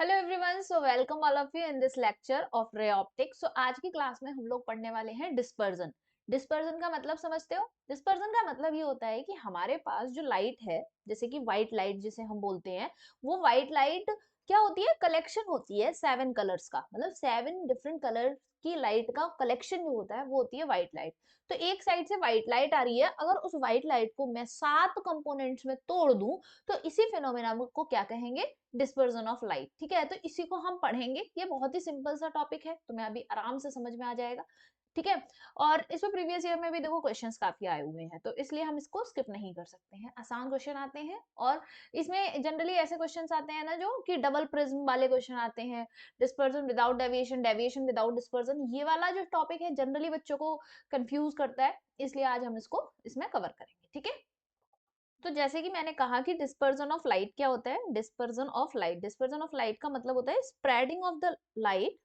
Hello everyone, so welcome all of you in this lecture of ray optics. So आज की class में हम लोग पढ़ने वाले हैं डिस्पर्जन। डिस्पर्जन का मतलब समझते हो? डिस्पर्जन का मतलब ये होता है कि हमारे पास जो लाइट है, जैसे कि व्हाइट लाइट जिसे हम बोलते हैं, वो व्हाइट लाइट क्या होती है? कलेक्शन होती है 7 कलर्स का, मतलब 7 डिफरेंट कलर की लाइट का कलेक्शन जो होता है वो होती है व्हाइट लाइट। तो एक साइड से व्हाइट लाइट आ रही है, अगर उस व्हाइट लाइट को मैं 7 कंपोनेंट्स में तोड़ दूं तो इसी फिनोमेना को क्या कहेंगे? Dispersion of light. ठीक है, तो इसी को हम पढ़ेंगे। ये बहुत ही सिंपल सा टॉपिक है, तुम्हें अभी आराम से समझ में आ जाएगा। ठीक है, और इसमें प्रीवियस ईयर में भी देखो क्वेश्चंस काफी आए हुए हैं, तो इसलिए हम इसको स्किप नहीं कर सकते हैं। आसान क्वेश्चन आते हैं, और इसमें जनरली ऐसे क्वेश्चंस आते हैं ना जो कि डबल प्रिज्म वाले क्वेश्चन आते हैं, dispersion without deviation, deviation without dispersion. ये वाला जो टॉपिक है जनरली बच्चों को कंफ्यूज करता है, इसलिए आज हम इसको इसमें कवर करेंगे। ठीक है, तो जैसे कि मैंने कहा कि डिस्पर्जन ऑफ लाइट क्या होता है? Dispersion of light, dispersion of light का मतलब होता है spreading of the light,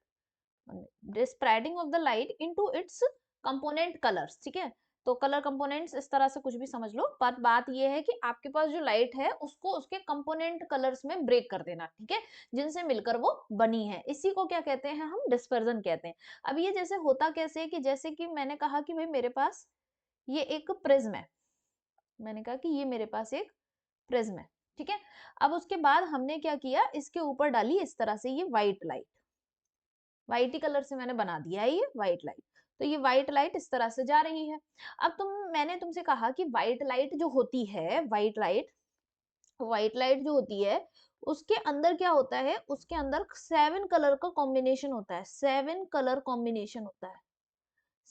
spreading of the light into its component colours. ठीक है, तो कलर कंपोनेंट्स इस तरह से कुछ भी समझ लो, पर बात ये है कि आपके पास जो लाइट है उसको उसके कंपोनेंट कलर्स में ब्रेक कर देना। ठीक है, जिनसे मिलकर वो बनी है, इसी को क्या कहते हैं? हम डिस्पर्जन कहते हैं। अब ये जैसे होता कैसे है कि जैसे कि मैंने कहा कि भाई मेरे पास ये एक प्रिज्म है, मैंने कहा कि ये मेरे पास एक प्रिज्म है। ठीक है, अब उसके बाद हमने क्या किया, इसके ऊपर डाली इस तरह से ये व्हाइट लाइट, व्हाइट ही कलर से मैंने बना दिया है ये व्हाइट लाइट। तो ये व्हाइट लाइट इस तरह से जा रही है। अब मैंने तुमसे कहा कि व्हाइट लाइट जो होती है, व्हाइट लाइट जो होती है उसके अंदर क्या होता है? उसके अंदर 7 कलर का कॉम्बिनेशन होता है, 7 कलर कॉम्बिनेशन होता है,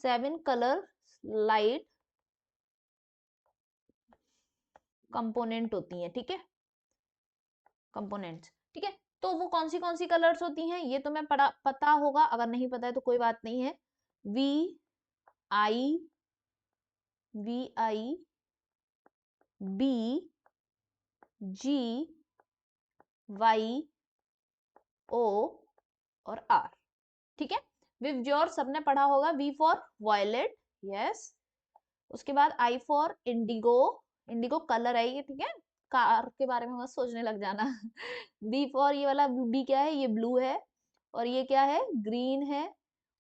7 कलर लाइट कंपोनेंट होती है। ठीक है, कंपोनेंट्स। ठीक है, तो वो कौन सी कलर्स होती हैं ये तुम्हें पता होगा, अगर नहीं पता है तो कोई बात नहीं है। V I, V I, B, G, Y, O और आर। ठीक है, विवजोर सबने पढ़ा होगा। V for violet, yes. उसके बाद I for indigo, indigo colour है ये। ठीक है, कार के बारे में मत सोचने लग जाना। बी फॉर ये वाला बी क्या है? ये ब्लू है। और ये क्या है? ग्रीन है।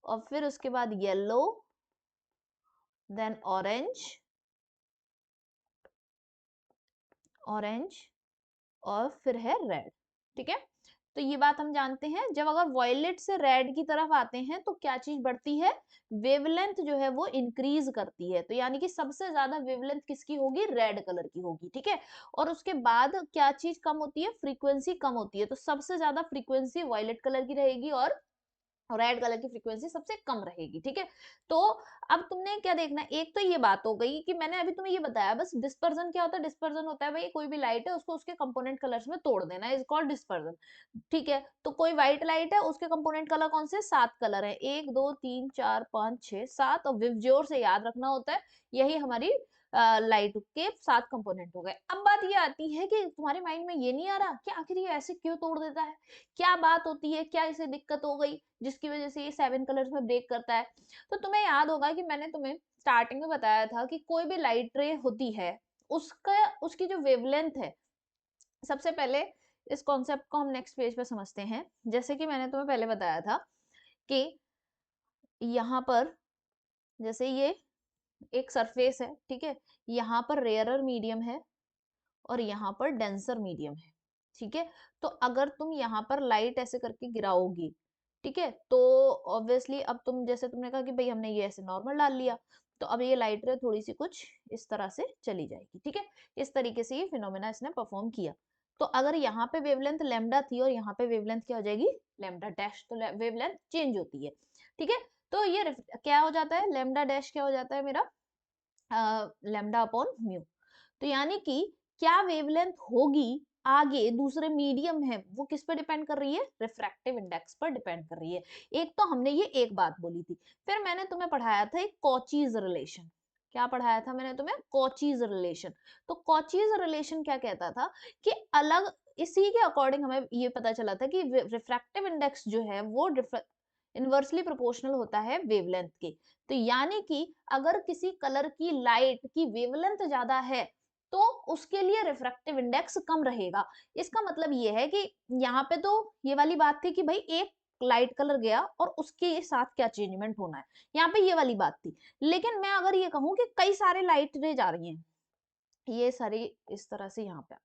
और फिर उसके बाद येलो, देन ऑरेंज, ऑरेंज, और फिर है रेड। ठीक है, तो ये बात हम जानते हैं, जब अगर वॉयलेट से रेड की तरफ आते हैं तो क्या चीज बढ़ती है? वेवलेंथ जो है वो इंक्रीज करती है। तो यानी कि सबसे ज्यादा वेवलेंथ किसकी होगी? रेड कलर की होगी। ठीक है, और उसके बाद क्या चीज कम होती है? फ्रीक्वेंसी कम होती है। तो सबसे ज्यादा फ्रीक्वेंसी वॉयलेट कलर की रहेगी और रेड कलर की फ्रीक्वेंसी सबसे कम रहेगी। ठीक है, तो अब तुमने क्या देखना है, एक तो ये बात हो गई कि मैंने अभी तुम्हें ये बताया बस। डिस्पर्जन क्या होता है? डिस्पर्जन होता है भाई कोई भी लाइट है उसको उसके कंपोनेंट कलर्स में तोड़ देना, इज कॉल्ड डिस्पर्जन। ठीक है, तो कोई व्हाइट लाइट है, उसके कंपोनेंट कलर कौन से? 7 कलर है, 1 2 3 4 5 6 7, और विवजोर से याद रखना होता है। यही हमारी लाइट के 7 कंपोनेंट हो गए। अब बात ये आती है कि तुम्हारे माइंड में ये नहीं आ रहा कि आखिर ये ऐसे क्यों तोड़ देता है, क्या बात होती है, क्या इसे दिक्कत हो गई जिसकी वजह से ये 7 कलर्स में ब्रेक करता है? तो तुम्हें याद होगा कि मैंने तुम्हें स्टार्टिंग में बताया था कि कोई भी लाइट रे होती है, उसका उसकी जो वेवलेंथ है, सबसे पहले इस कॉन्सेप्ट को हम नेक्स्ट पेज पे समझते हैं। जैसे कि मैंने तुम्हें पहले बताया था कि यहाँ पर जैसे ये एक सरफेस है। ठीक है, यहाँ पर रेयरर मीडियम है और यहाँ पर डेंसर मीडियम है। ठीक है, तो अगर तुम यहाँ पर लाइट ऐसे करके गिराओगी, ठीक है, तो ऑब्वियसली अब तुम जैसे तुमने कहा कि भाई हमने ये ऐसे नॉर्मल डाल लिया, तो अब ये लाइट रे थोड़ी सी कुछ इस तरह से चली जाएगी। ठीक है, इस तरीके से ये फिनोमेना इसने परफॉर्म किया। तो अगर यहाँ पे वेवलेंथ लैम्डा थी और यहाँ पे वेवलेंथ क्या हो जाएगी? लैम्डा डैश, तो वेवलेंथ चेंज होती है। ठीक है, तो ये क्या हो जाता है? लैम्डा डैश क्या हो जाता है मेरा? Lambda upon mu. तो यानी कि क्या वेवलेंथ होगी आगे दूसरे मीडियम है, वो किस पर डिपेंड कर रही है? रिफ्रैक्टिव इंडेक्स पर डिपेंड कर रही है। एक तो हमने ये एक बात बोली थी। फिर मैंने तुम्हें पढ़ाया था एक कॉचीज रिलेशन। क्या पढ़ाया था मैंने तुम्हें? Cauchy's relation. तो कॉचीज रिलेशन क्या कहता था कि अलग, इसी के अकॉर्डिंग हमें ये पता चला था कि रिफ्रैक्टिव इंडेक्स जो है वो इनवर्सली प्रोपोर्शनल होता है वेवलेंथ के। तो यानी कि अगर किसी कलर की लाइट की वेवलेंथ ज्यादा है तो उसके लिए रिफ्रैक्टिव इंडेक्स कम रहेगा। इसका मतलब ये है कि यहाँ पे तो ये वाली बात थी कि भाई एक लाइट कलर गया और उसके साथ क्या चेंजमेंट होना है, यहाँ पे ये वाली बात थी। लेकिन मैं अगर ये कहूँ कि कई सारे लाइट रे जा रही हैं, ये सारी इस तरह से यहाँ पे,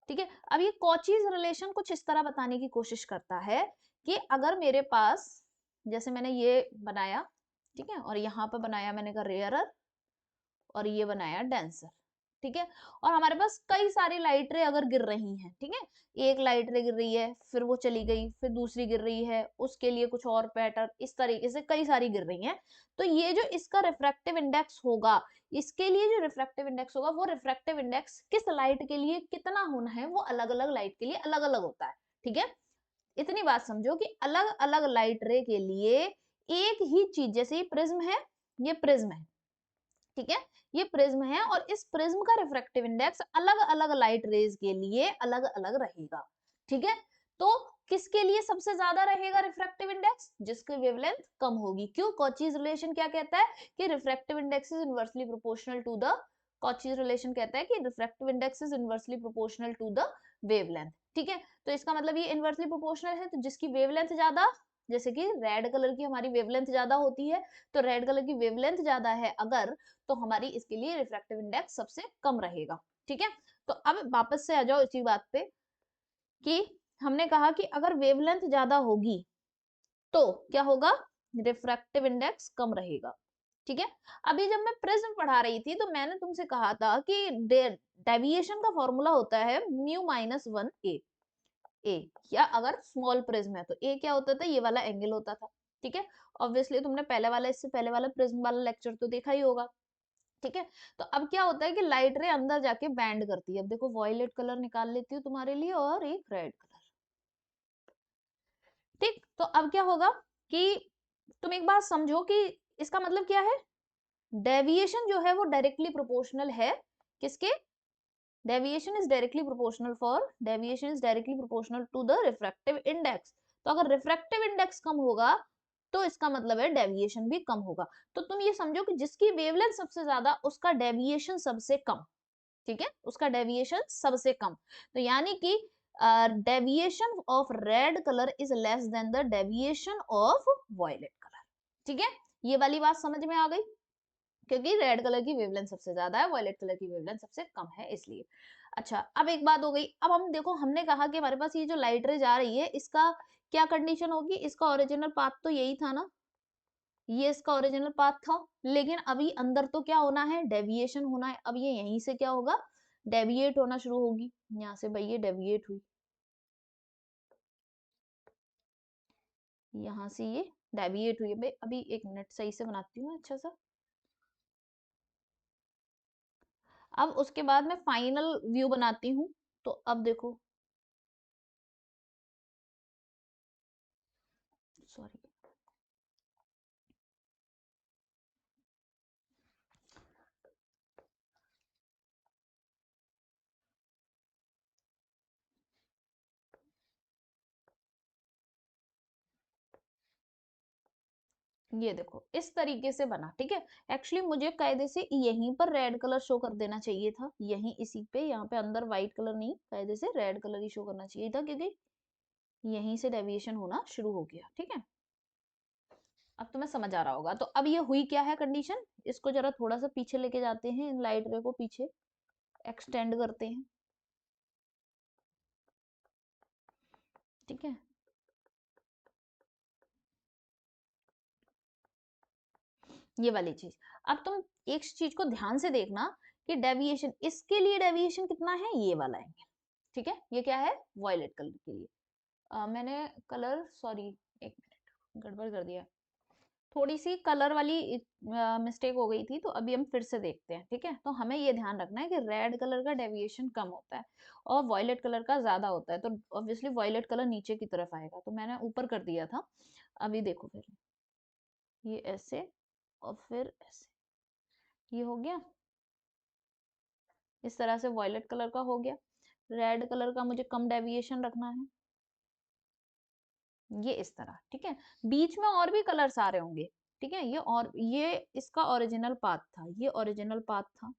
ठीक है। अब ये कॉचीज रिलेशन कुछ इस तरह बताने की कोशिश करता है कि अगर मेरे पास, जैसे मैंने ये बनाया, ठीक है, और यहाँ पे बनाया मैंने कहा रेयरर, और ये बनाया डेंसर, ठीक है, और हमारे पास कई सारी लाइट रे अगर गिर रही हैं, ठीक है, एक लाइट रे गिर रही है, फिर वो चली गई, फिर दूसरी गिर रही है, उसके लिए कुछ और पैटर्न, इस तरीके से कई सारी गिर रही हैं, तो ये जो इसका रिफ्रैक्टिव इंडेक्स होगा, इसके लिए जो रिफ्रैक्टिव इंडेक्स होगा, वो रिफ्रैक्टिव इंडेक्स किस लाइट के लिए कितना होना है, वो अलग अलग लाइट के लिए अलग अलग होता है, ठीक है। इतनी बात समझो कि अलग अलग लाइट रे के लिए एक ही चीज, जैसे ये प्रिज्म है, ये प्रिज्म है, ठीक है, ये प्रिज्म है, और इस प्रिज्म का रिफ्रैक्टिव इंडेक्स अलग अलग लाइट रेज के लिए अलग अलग रहेगा, ठीक है। तो किसके लिए सबसे ज्यादा रहेगा रिफ्रैक्टिव इंडेक्स, जिसकी वेवलेंथ कम होगी। क्यों? कॉचीज रिलेशन क्या कहता है कि refractive index is inversely proportional to the, Cauchy's relation कहता है कि refractive index is inversely proportional to the wavelength, ठीक है। तो इसका मतलब ये इनवर्सली प्रोपोर्शनल है, तो जिसकी वेवलेंथ ज्यादा, जैसे कि रेड कलर की हमारी वेवलेंथ ज्यादा होती है, तो रेड कलर की वेवलेंथ ज्यादा है अगर, तो हमारी इसके लिए रिफ्रैक्टिव इंडेक्स सबसे कम रहेगा, ठीक है। तो अब वापस से आ जाओ इसी बात पे कि हमने कहा कि अगर वेवलेंथ ज्यादा होगी तो क्या होगा, रिफ्रैक्टिव इंडेक्स कम रहेगा, ठीक है। अभी जब मैं प्रिज्म पढ़ा रही थी तो मैंने तुमसे कहा था कि डेविएशन का फॉर्मूला होता है म्यू माइनस वन ए, या अगर स्मॉल प्रिज्म है तो ए क्या होता था, ये वाला एंगल होता था, ठीक है। ऑब्वियसली तुमने पहले वाला, इससे पहले वाला प्रिज्म वाला लेक्चर तो देखा ही होगा, ठीक है। तो अब क्या होता है कि लाइट रे अंदर जाके बैंड करती है। अब देखो वॉयलेट कलर निकाल लेती हूँ तुम्हारे लिए और एक रेड कलर, ठीक। तो अब क्या होगा कि तुम एक बात समझो कि इसका मतलब क्या है, डेविएशन जो है वो डायरेक्टली प्रोपोर्शनल है किसके, deviation is directly proportional for, deviation is directly proportional to the refractive index. तो अगर रिफ्रैक्टिव इंडेक्स कम होगा तो इसका मतलब है डेविएशन भी कम होगा। तो तुम ये समझो कि जिसकी वेवलेंथ सबसे ज्यादा उसका डेविएशन सबसे कम, ठीक है, उसका डेविएशन सबसे कम। तो यानी कि deviation of red colour is less than the deviation of violet colour, ठीक है। ये वाली बात समझ में आ गई, क्योंकि रेड कलर की वेवलेंथ सबसे ज्यादा है, वॉयलेट कलर की वेवलेंथ सबसे कम है, इसलिए। अच्छा, अब एक बात हो गई। अब हम देखो, हमने कहा कि हमारे पास ये जो लाइट रे जा रही है, इसका क्या कंडीशन होगी, इसका ओरिजिनल पाथ तो यही था ना, ये इसका ओरिजिनल पाथ था, लेकिन अभी अंदर तो क्या होना है, डेविएशन होना है। अब ये यहीं से क्या होगा, डेविएट होना शुरू होगी, यहाँ से भाई ये डेविएट हुई, यहाँ से ये डेविएट हुई। भाई अभी एक मिनट सही से बनाती हूँ अच्छा सा। अब उसके बाद मैं फाइनल व्यू बनाती हूँ। तो अब देखो, सॉरी, ये देखो इस तरीके से बना, ठीक है। एक्चुअली मुझे कायदे से यहीं पर रेड कलर शो कर देना चाहिए था, यहीं इसी पे, यहाँ पे अंदर व्हाइट कलर नहीं, कायदे से रेड कलर ही शो करना चाहिए था, क्योंकि यहीं से डेविएशन होना शुरू हो गया, ठीक है। अब तुम्हें समझ आ रहा होगा। तो अब ये हुई क्या है कंडीशन, इसको जरा थोड़ा सा पीछे लेके जाते हैं, इन लाइट रे को पीछे एक्सटेंड करते हैं, ठीक है। ये वाली चीज, अब तुम एक चीज को ध्यान से देखना कि डेविएशन, इसके लिए डेविएशन कितना है, ये वाला है, ठीक है। ये क्या है, वॉयलेट कलर के लिए। मैंने कलर, सॉरी, एक मिनट गड़बड़ कर दिया, थोड़ी सी कलर वाली मिस्टेक हो गई थी, तो अभी हम फिर से देखते हैं, ठीक है। तो हमें ये ध्यान रखना है कि रेड कलर का डेविएशन कम होता है और वॉयलेट कलर का ज्यादा होता है, तो ऑब्वियसली वॉयलेट कलर नीचे की तरफ आएगा, तो मैंने ऊपर कर दिया था। अभी देखो फिर, ये ऐसे और फिर ऐसे, ये हो गया, इस तरह से वॉयलेट कलर का हो गया। रेड कलर का मुझे कम डेविएशन रखना है, ये इस तरह, ठीक है। बीच में और भी कलर्स आ रहे होंगे, ठीक है, ये, और ये इसका ओरिजिनल पाथ था, ये ओरिजिनल पाथ था,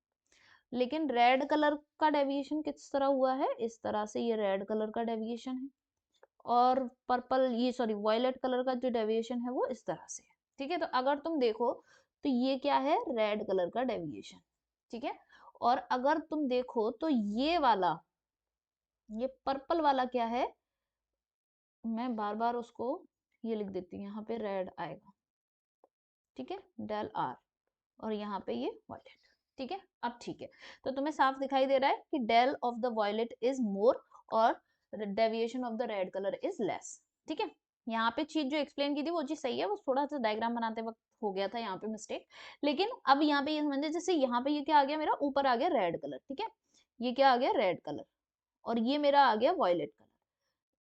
लेकिन रेड कलर का डेविएशन किस तरह हुआ है, इस तरह से ये रेड कलर का डेविएशन है, और पर्पल ये सॉरी वॉयलेट कलर का जो डेविएशन है वो इस तरह से है। ठीक है, तो अगर तुम देखो तो ये क्या है, रेड कलर का डेविएशन। ठीक है, और अगर तुम देखो तो ये वाला, ये पर्पल वाला क्या है, मैं बार बार उसको ये लिख देती हूँ, यहाँ पे रेड आएगा। ठीक है, डेल आर, और यहाँ पे ये वॉयलेट। ठीक है, अब ठीक है, तो तुम्हें साफ दिखाई दे रहा है कि del of the violet is more और deviation of the red colour is less. ठीक है, यहाँ पे चीज जो एक्सप्लेन की थी वो चीज सही है, वो थोड़ा सा डायग्राम बनाते वक्त हो गया था यहाँ पे मिस्टेक। लेकिन अब यहाँ पे ये समझे, जैसे यहाँ पे ये क्या आ गया मेरा, ऊपर आ गया रेड कलर। ठीक है, ये क्या आ गया, रेड कलर, और ये मेरा आ गया वॉयलेट कलर।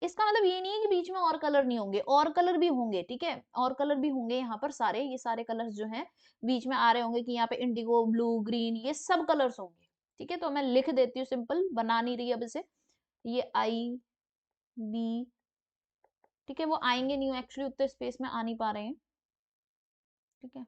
इसका मतलब ये नहीं है कि बीच में और कलर नहीं होंगे, और कलर भी होंगे। ठीक है, और कलर भी होंगे यहाँ पर सारे, ये सारे कलर्स जो हैं बीच में आ रहे होंगे कि यहाँ पे इंडिगो, ब्लू, ग्रीन, ये सब कलर्स होंगे। ठीक है, तो मैं लिख देती हूँ, सिंपल बना नहीं रही अब इसे, ये आई बी। ठीक है, वो आएंगे नहीं, एक्चुअली उतने स्पेस में आ नहीं पा रहे हैं। ठीक है,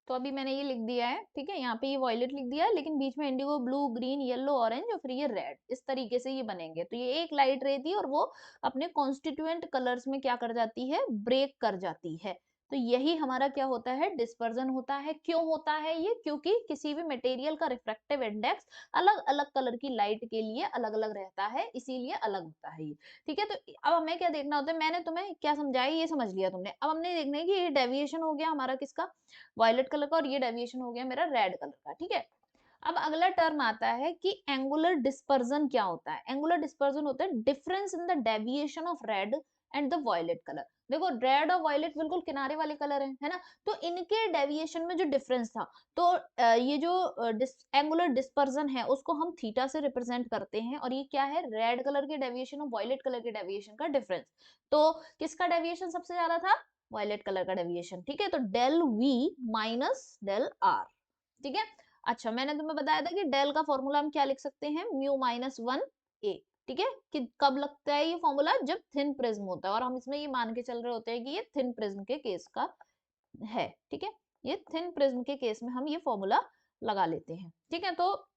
तो अभी मैंने ये लिख दिया है। ठीक है, यहाँ पे ये वॉयलेट लिख दिया है, लेकिन बीच में Indigo, blue, green, yellow, orange, और फिर ये रेड, इस तरीके से ये बनेंगे। तो ये एक लाइट रे थी और वो अपने कॉन्स्टिट्यूएंट कलर्स में क्या कर जाती है, ब्रेक कर जाती है। तो यही हमारा क्या होता है, डिस्पर्जन होता है। क्यों होता है ये, क्योंकि किसी भी मटेरियल का रिफ्रैक्टिव इंडेक्स अलग अलग कलर की लाइट के लिए अलग अलग रहता है, इसीलिए अलग होता है ये। ठीक है, तो अब हमें क्या देखना होता है, मैंने तुम्हें क्या समझाया ये समझ लिया तुमने। अब हमने देखना है कि ये डेविएशन हो गया हमारा किसका, वायलेट कलर का, और ये डेविएशन हो गया मेरा रेड कलर का। ठीक है, अब अगला टर्म आता है कि एंगुलर डिस्पर्जन क्या होता है। एंगुलर डिस्पर्जन होता है difference in the deviation of red and the violet colour. देखो रेड और वॉयलेट बिल्कुल किनारे वाले कलर है ना, तो इनके डेविएशन में जो डिफरेंस था, तो ये जो एंगुलर डिस्पर्जन है उसको हम थीटा से रिप्रेजेंट करते हैं, और ये क्या है, रेड कलर के डेविएशन और वॉयलेट कलर के डेविएशन का डिफरेंस। तो किसका डेविएशन सबसे ज्यादा था, वायलेट कलर का डेविएशन। ठीक है, तो del V minus del R. ठीक है, अच्छा मैंने तुम्हें बताया था कि डेल का फॉर्मूला हम क्या लिख सकते हैं, म्यू माइनस वन ए। ठीक है, कि कब लगता है ये फॉर्मूला, जब थिन प्रिज्म होता है, और हम इसमें ये मान के चल रहे होते हैं कि ये थिन प्रिज्म के केस का है। ठीक है, ये थिन प्रिज्म के केस में हम ये फॉर्मूला लगा लेते हैं। ठीक है, तो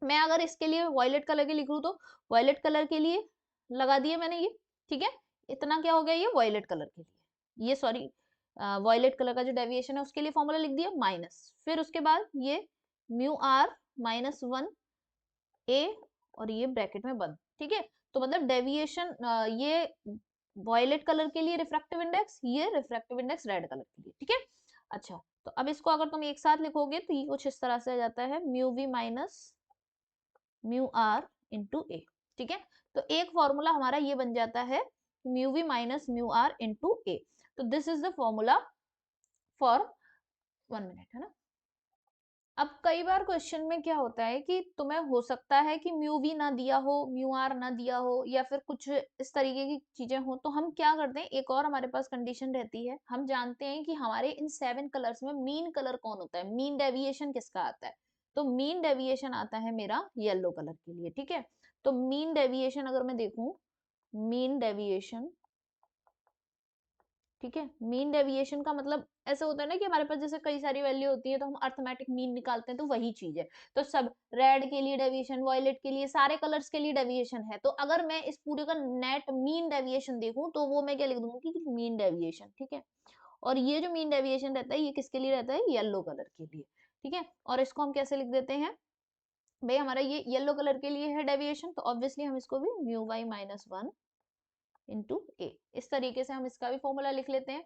मैं अगर इसके लिए वॉयलेट कलर के लिख लूं तो वॉयलेट कलर के लिए लगा दिया मैंने ये। ठीक है, इतना क्या हो गया, ये वॉयलेट कलर के लिए, ये सॉरी वॉयलेट कलर का जो डेविएशन है उसके लिए फॉर्मूला लिख दिया माइनस, फिर उसके बाद ये म्यू आर माइनस वन ए, और ये ब्रैकेट में बंद। ठीक है, तो मतलब डेविएशन ये वॉयलेट कलर के लिए रिफ्रैक्टिव इंडेक्स, ये रिफ्रैक्टिव इंडेक्स रेड कलर के लिए। ठीक है, अच्छा तो अब इसको अगर तुम एक साथ लिखोगे तो ये कुछ इस तरह से आ जाता है, mu we minus mu R into A. ठीक है, तो एक फॉर्मूला हमारा ये बन जाता है, mu we minus mu R into A. तो this is the formula for, 1 minute है ना। अब कई बार क्वेश्चन में क्या होता है कि तुम्हें हो सकता है कि म्यू वी ना दिया हो, म्यू आर ना दिया हो, या फिर कुछ इस तरीके की चीजें हो, तो हम क्या करते हैं, एक और हमारे पास कंडीशन रहती है। हम जानते हैं कि हमारे इन 7 कलर्स में मीन कलर कौन होता है, मीन डेविएशन किसका आता है, तो मीन डेविएशन आता है मेरा येलो कलर के लिए। ठीक है, तो मीन डेविएशन अगर मैं देखूं, मीन डेविएशन, ठीक है, मीन डेविएशन का मतलब ऐसा होता है ना कि हमारे पास जैसे कई सारी वैल्यू होती है तो हम अर्थमेटिक मीन निकालते हैं, तो वही चीज है। तो सब रेड के लिए डेविएशन, वॉयलेट के लिए, सारे कलर्स के लिए डेविएशन है। तो अगर मैं इस पूरे का नेट मीन डेविएशन देखूं तो वो मैं क्या लिख दूंगी कि मीन डेविएशन। ठीक है, और ये जो मीन डेविएशन रहता है ये किसके लिए रहता है, येलो कलर के लिए। ठीक है, और इसको हम कैसे लिख देते हैं, भाई हमारा ये येलो कलर के लिए है डेविएशन, तो ऑब्वियसली हम इसको भी mu Y minus one into A, इस तरीके से हम इसका भी फॉर्मूला लिख लेते हैं।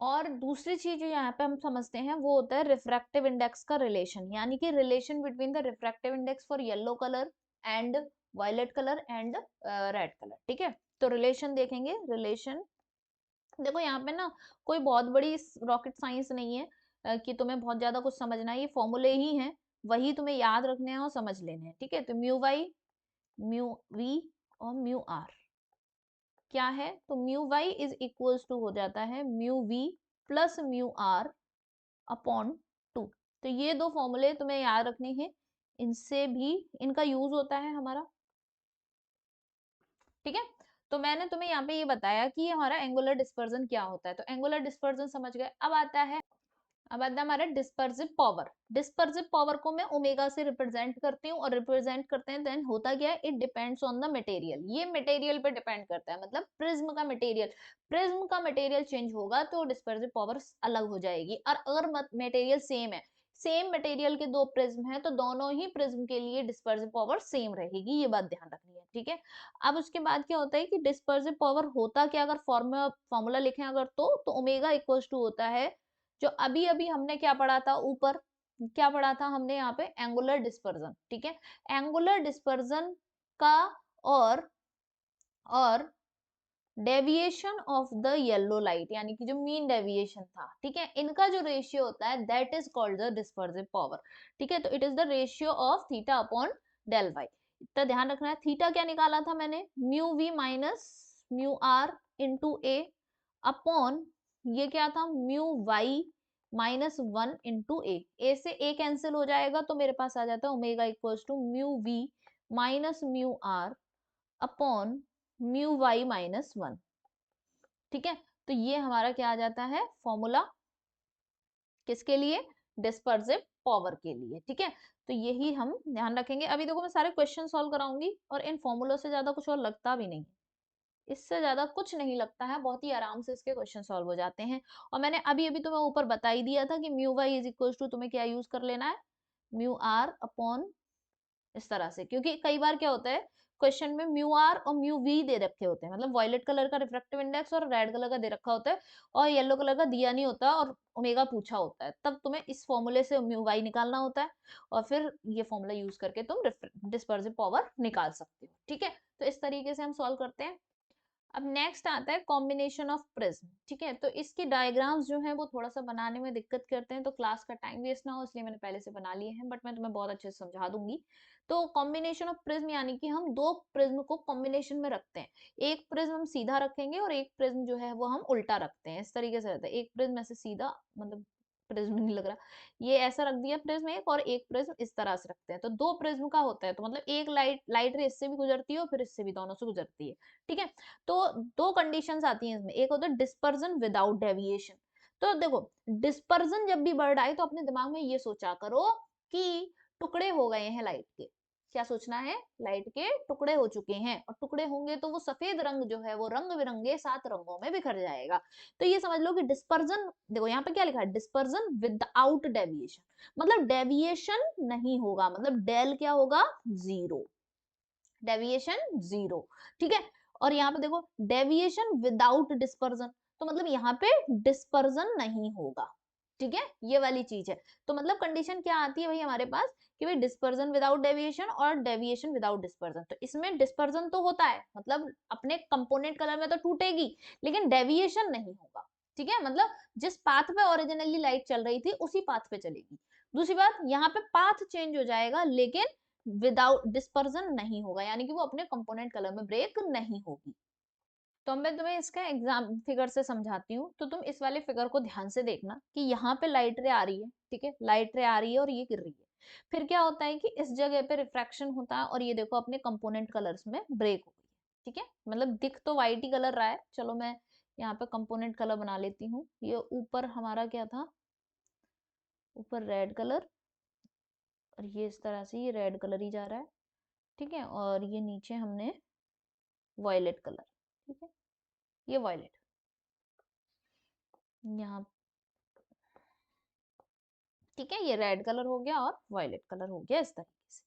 और दूसरी चीज जो यहाँ पे हम समझते हैं वो होता है रिफ्रैक्टिव इंडेक्स का रिलेशन, यानी कि relation between the refractive index for yellow colour and violet colour and red colour. ठीक है, तो रिलेशन देखेंगे, रिलेशन देखो यहाँ पे ना कोई बहुत बड़ी रॉकेट साइंस नहीं है कि तुम्हें बहुत ज्यादा कुछ समझना है, ये फॉर्मूले ही हैं, वही तुम्हें याद रखने हैं और समझ लेने हैं। ठीक है, तो म्यू वाई, म्यू वी और म्यू आर क्या है, तो mu y is equals to हो जाता है mu v plus mu r upon two. तो ये दो फॉर्मूले तुम्हें याद रखने हैं, इनसे भी इनका यूज होता है हमारा। ठीक है, तो मैंने तुम्हें यहाँ पे ये बताया कि हमारा एंगुलर डिस्पर्जन क्या होता है, तो एंगुलर डिस्पर्जन समझ गए। अब आता है अब आता है हमारा डिस्पर्सिव पावर। डिस्पर्सिव पावर को मैं ओमेगा से रिप्रेजेंट करती हूँ, और रिप्रेजेंट करते हैं देन होता क्या है, it depends on the material. ये मटेरियल पे डिपेंड करता है, मतलब प्रिज्म का मटेरियल, प्रिज्म का मटेरियल चेंज होगा तो डिस्पर्सिव पावर अलग हो जाएगी। और अगर मटेरियल सेम है, सेम मटेरियल के दो प्रिज्म है, तो दोनों ही प्रिज्म के लिए डिस्पर्सिव पावर सेम रहेगी, ये बात ध्यान रखनी है, ठीक है। अब उसके बाद क्या होता है कि डिस्पर्सिव पावर होता क्या, अगर फॉर्मूला लिखें अगर, तो ओमेगा इक्वल्स टू होता है, जो अभी अभी हमने क्या पढ़ा था ऊपर, क्या पढ़ा था हमने यहाँ पे, एंगुलर डिस्पर्जन, ठीक है। एंगुलर डिस्पर्जन का और deviation of the yellow light, यानी कि जो मीन डेविएशन था, ठीक है, इनका जो रेशियो होता है that is called the dispersive power, ठीक है। तो it is the ratio of theta upon del Y. इतना ध्यान रखना है। थीटा क्या निकाला था मैंने, mu we minus mu R into A upon, ये क्या था, mu Y minus one into A से ए कैंसिल हो जाएगा, तो मेरे पास आ जाता है omega equals to mu we minus mu r upon mu Y minus one, ठीक है। तो ये हमारा क्या आ जाता है फॉर्मूला, किसके लिए, डिस्पर्सिव पावर के लिए, ठीक है। तो यही हम ध्यान रखेंगे। अभी देखो मैं सारे क्वेश्चन सॉल्व कराऊंगी, और इन फॉर्मूलों से ज्यादा कुछ और लगता भी नहीं, इससे ज्यादा कुछ नहीं लगता है, बहुत ही आराम से इसके क्वेश्चन सॉल्व हो जाते हैं। और मैंने अभी अभी तुम्हें ऊपर बता ही दिया था कि mu y is equal to तुम्हें क्या यूज कर लेना है, म्यू आर अपॉन, इस तरह से, क्योंकि कई बार क्या होता है क्वेश्चन में म्यू आर और म्यू वी दे रखे होते हैं, मतलब वॉयलेट कलर का रिफ्रैक्टिव इंडेक्स और रेड कलर का दे रखा होता है, और येलो कलर का दिया नहीं होता और ओमेगा पूछा होता है, तब तुम्हें इस फॉर्मूले से म्यू वाई निकालना होता है, और फिर ये फॉर्मूला यूज करके तुम डिस्पर्सिव पावर निकाल सकते हो, ठीक है। तो इस तरीके से हम सॉल्व करते हैं। अब नेक्स्ट आता है कॉम्बिनेशन ऑफ प्रिज्म, ठीक है। तो इसकी डायग्राम्स जो है वो थोड़ा सा बनाने में दिक्कत करते हैं, तो क्लास का टाइम वेस्ट ना हो इसलिए मैंने पहले से बना लिए हैं, बट मैं तुम्हें बहुत अच्छे से समझा दूंगी। तो कॉम्बिनेशन ऑफ प्रिज्म यानी कि हम दो प्रिज्म को कॉम्बिनेशन में रखते हैं, एक प्रिज्म हम सीधा रखेंगे और एक प्रिज्म जो है वो हम उल्टा रखते हैं, इस तरीके से रहता है। एक प्रिज्म ऐसे सीधा, मतलब प्रिज्म नहीं लग रहा, ये ऐसा रख दिया प्रिज्म एक, और एक प्रिज्म इस तरह से रखते हैं, तो दो प्रिज्म का होता है, तो मतलब एक लाइट रे इससे भी गुजरती है और फिर इससे भी, दोनों से गुजरती है, ठीक है। तो दो कंडीशंस आती हैं इसमें, एक होता है डिस्पर्जन विदाउट डेविएशन। तो देखो, डिस्पर्जन जब भी वर्ड आए तो अपने दिमाग में ये सोचा करो कि टुकड़े हो गए हैं लाइट के, क्या सोचना है, लाइट के टुकड़े हो चुके हैं, और टुकड़े होंगे तो वो सफेद रंग जो है वो रंग बिरंगे 7 रंगों में बिखर जाएगा। तो ये समझ लो कि डिस्पर्जन, देखो यहाँ पे क्या लिखा है, डिस्पर्जन विदाउट डेविएशन, मतलब डेविएशन नहीं होगा, मतलब डेल क्या होगा, जीरो, डेविएशन जीरो, ठीक है। और यहाँ पे देखो डेविएशन विदाउट डिस्पर्जन, तो मतलब यहाँ पे डिस्पर्जन नहीं होगा, ठीक है, ये वाली चीज है। तो मतलब कंडीशन क्या आती है भाई हमारे पास, कि भाई डिस्पर्जन विदाउट डेविएशन और डेविएशन विदाउट डिस्पर्जन। तो इसमें डिस्पर्जन तो होता है, मतलब अपने कंपोनेंट कलर में तो टूटेगी, लेकिन डेविएशन नहीं होगा, ठीक है, मतलब जिस पाथ पे ओरिजिनली लाइट चल रही थी उसी पाथ पे चलेगी। दूसरी बात, यहाँ पे पाथ चेंज हो जाएगा लेकिन विदाउट डिस्पर्जन नहीं होगा, यानी कि वो अपने कंपोनेंट कलर में ब्रेक नहीं होगी। तो मैं तुम्हें इसका एग्जाम फिगर से समझाती हूँ, तो तुम इस वाले फिगर को ध्यान से देखना कि यहाँ पे लाइट रे आ रही है, ठीक है, लाइट रे आ रही है और ये गिर रही है, फिर क्या होता है कि इस जगह पे रिफ्रैक्शन होता है, और ये देखो अपने कंपोनेंट कलर्स में ब्रेक हो गई है, ठीक है, मतलब दिख तो वाइट ही कलर रहा है। चलो मैं यहाँ पे कंपोनेंट कलर बना लेती हूँ, ये ऊपर हमारा क्या था, ऊपर रेड कलर, और ये इस तरह से ये रेड कलर ही जा रहा है, ठीक है, और ये नीचे हमने वॉयलेट कलर, ठीक है, ये वॉयलेट, यहाँ, ठीक है, ये रेड कलर हो गया और वॉयलेट कलर हो गया, इस तरीके से।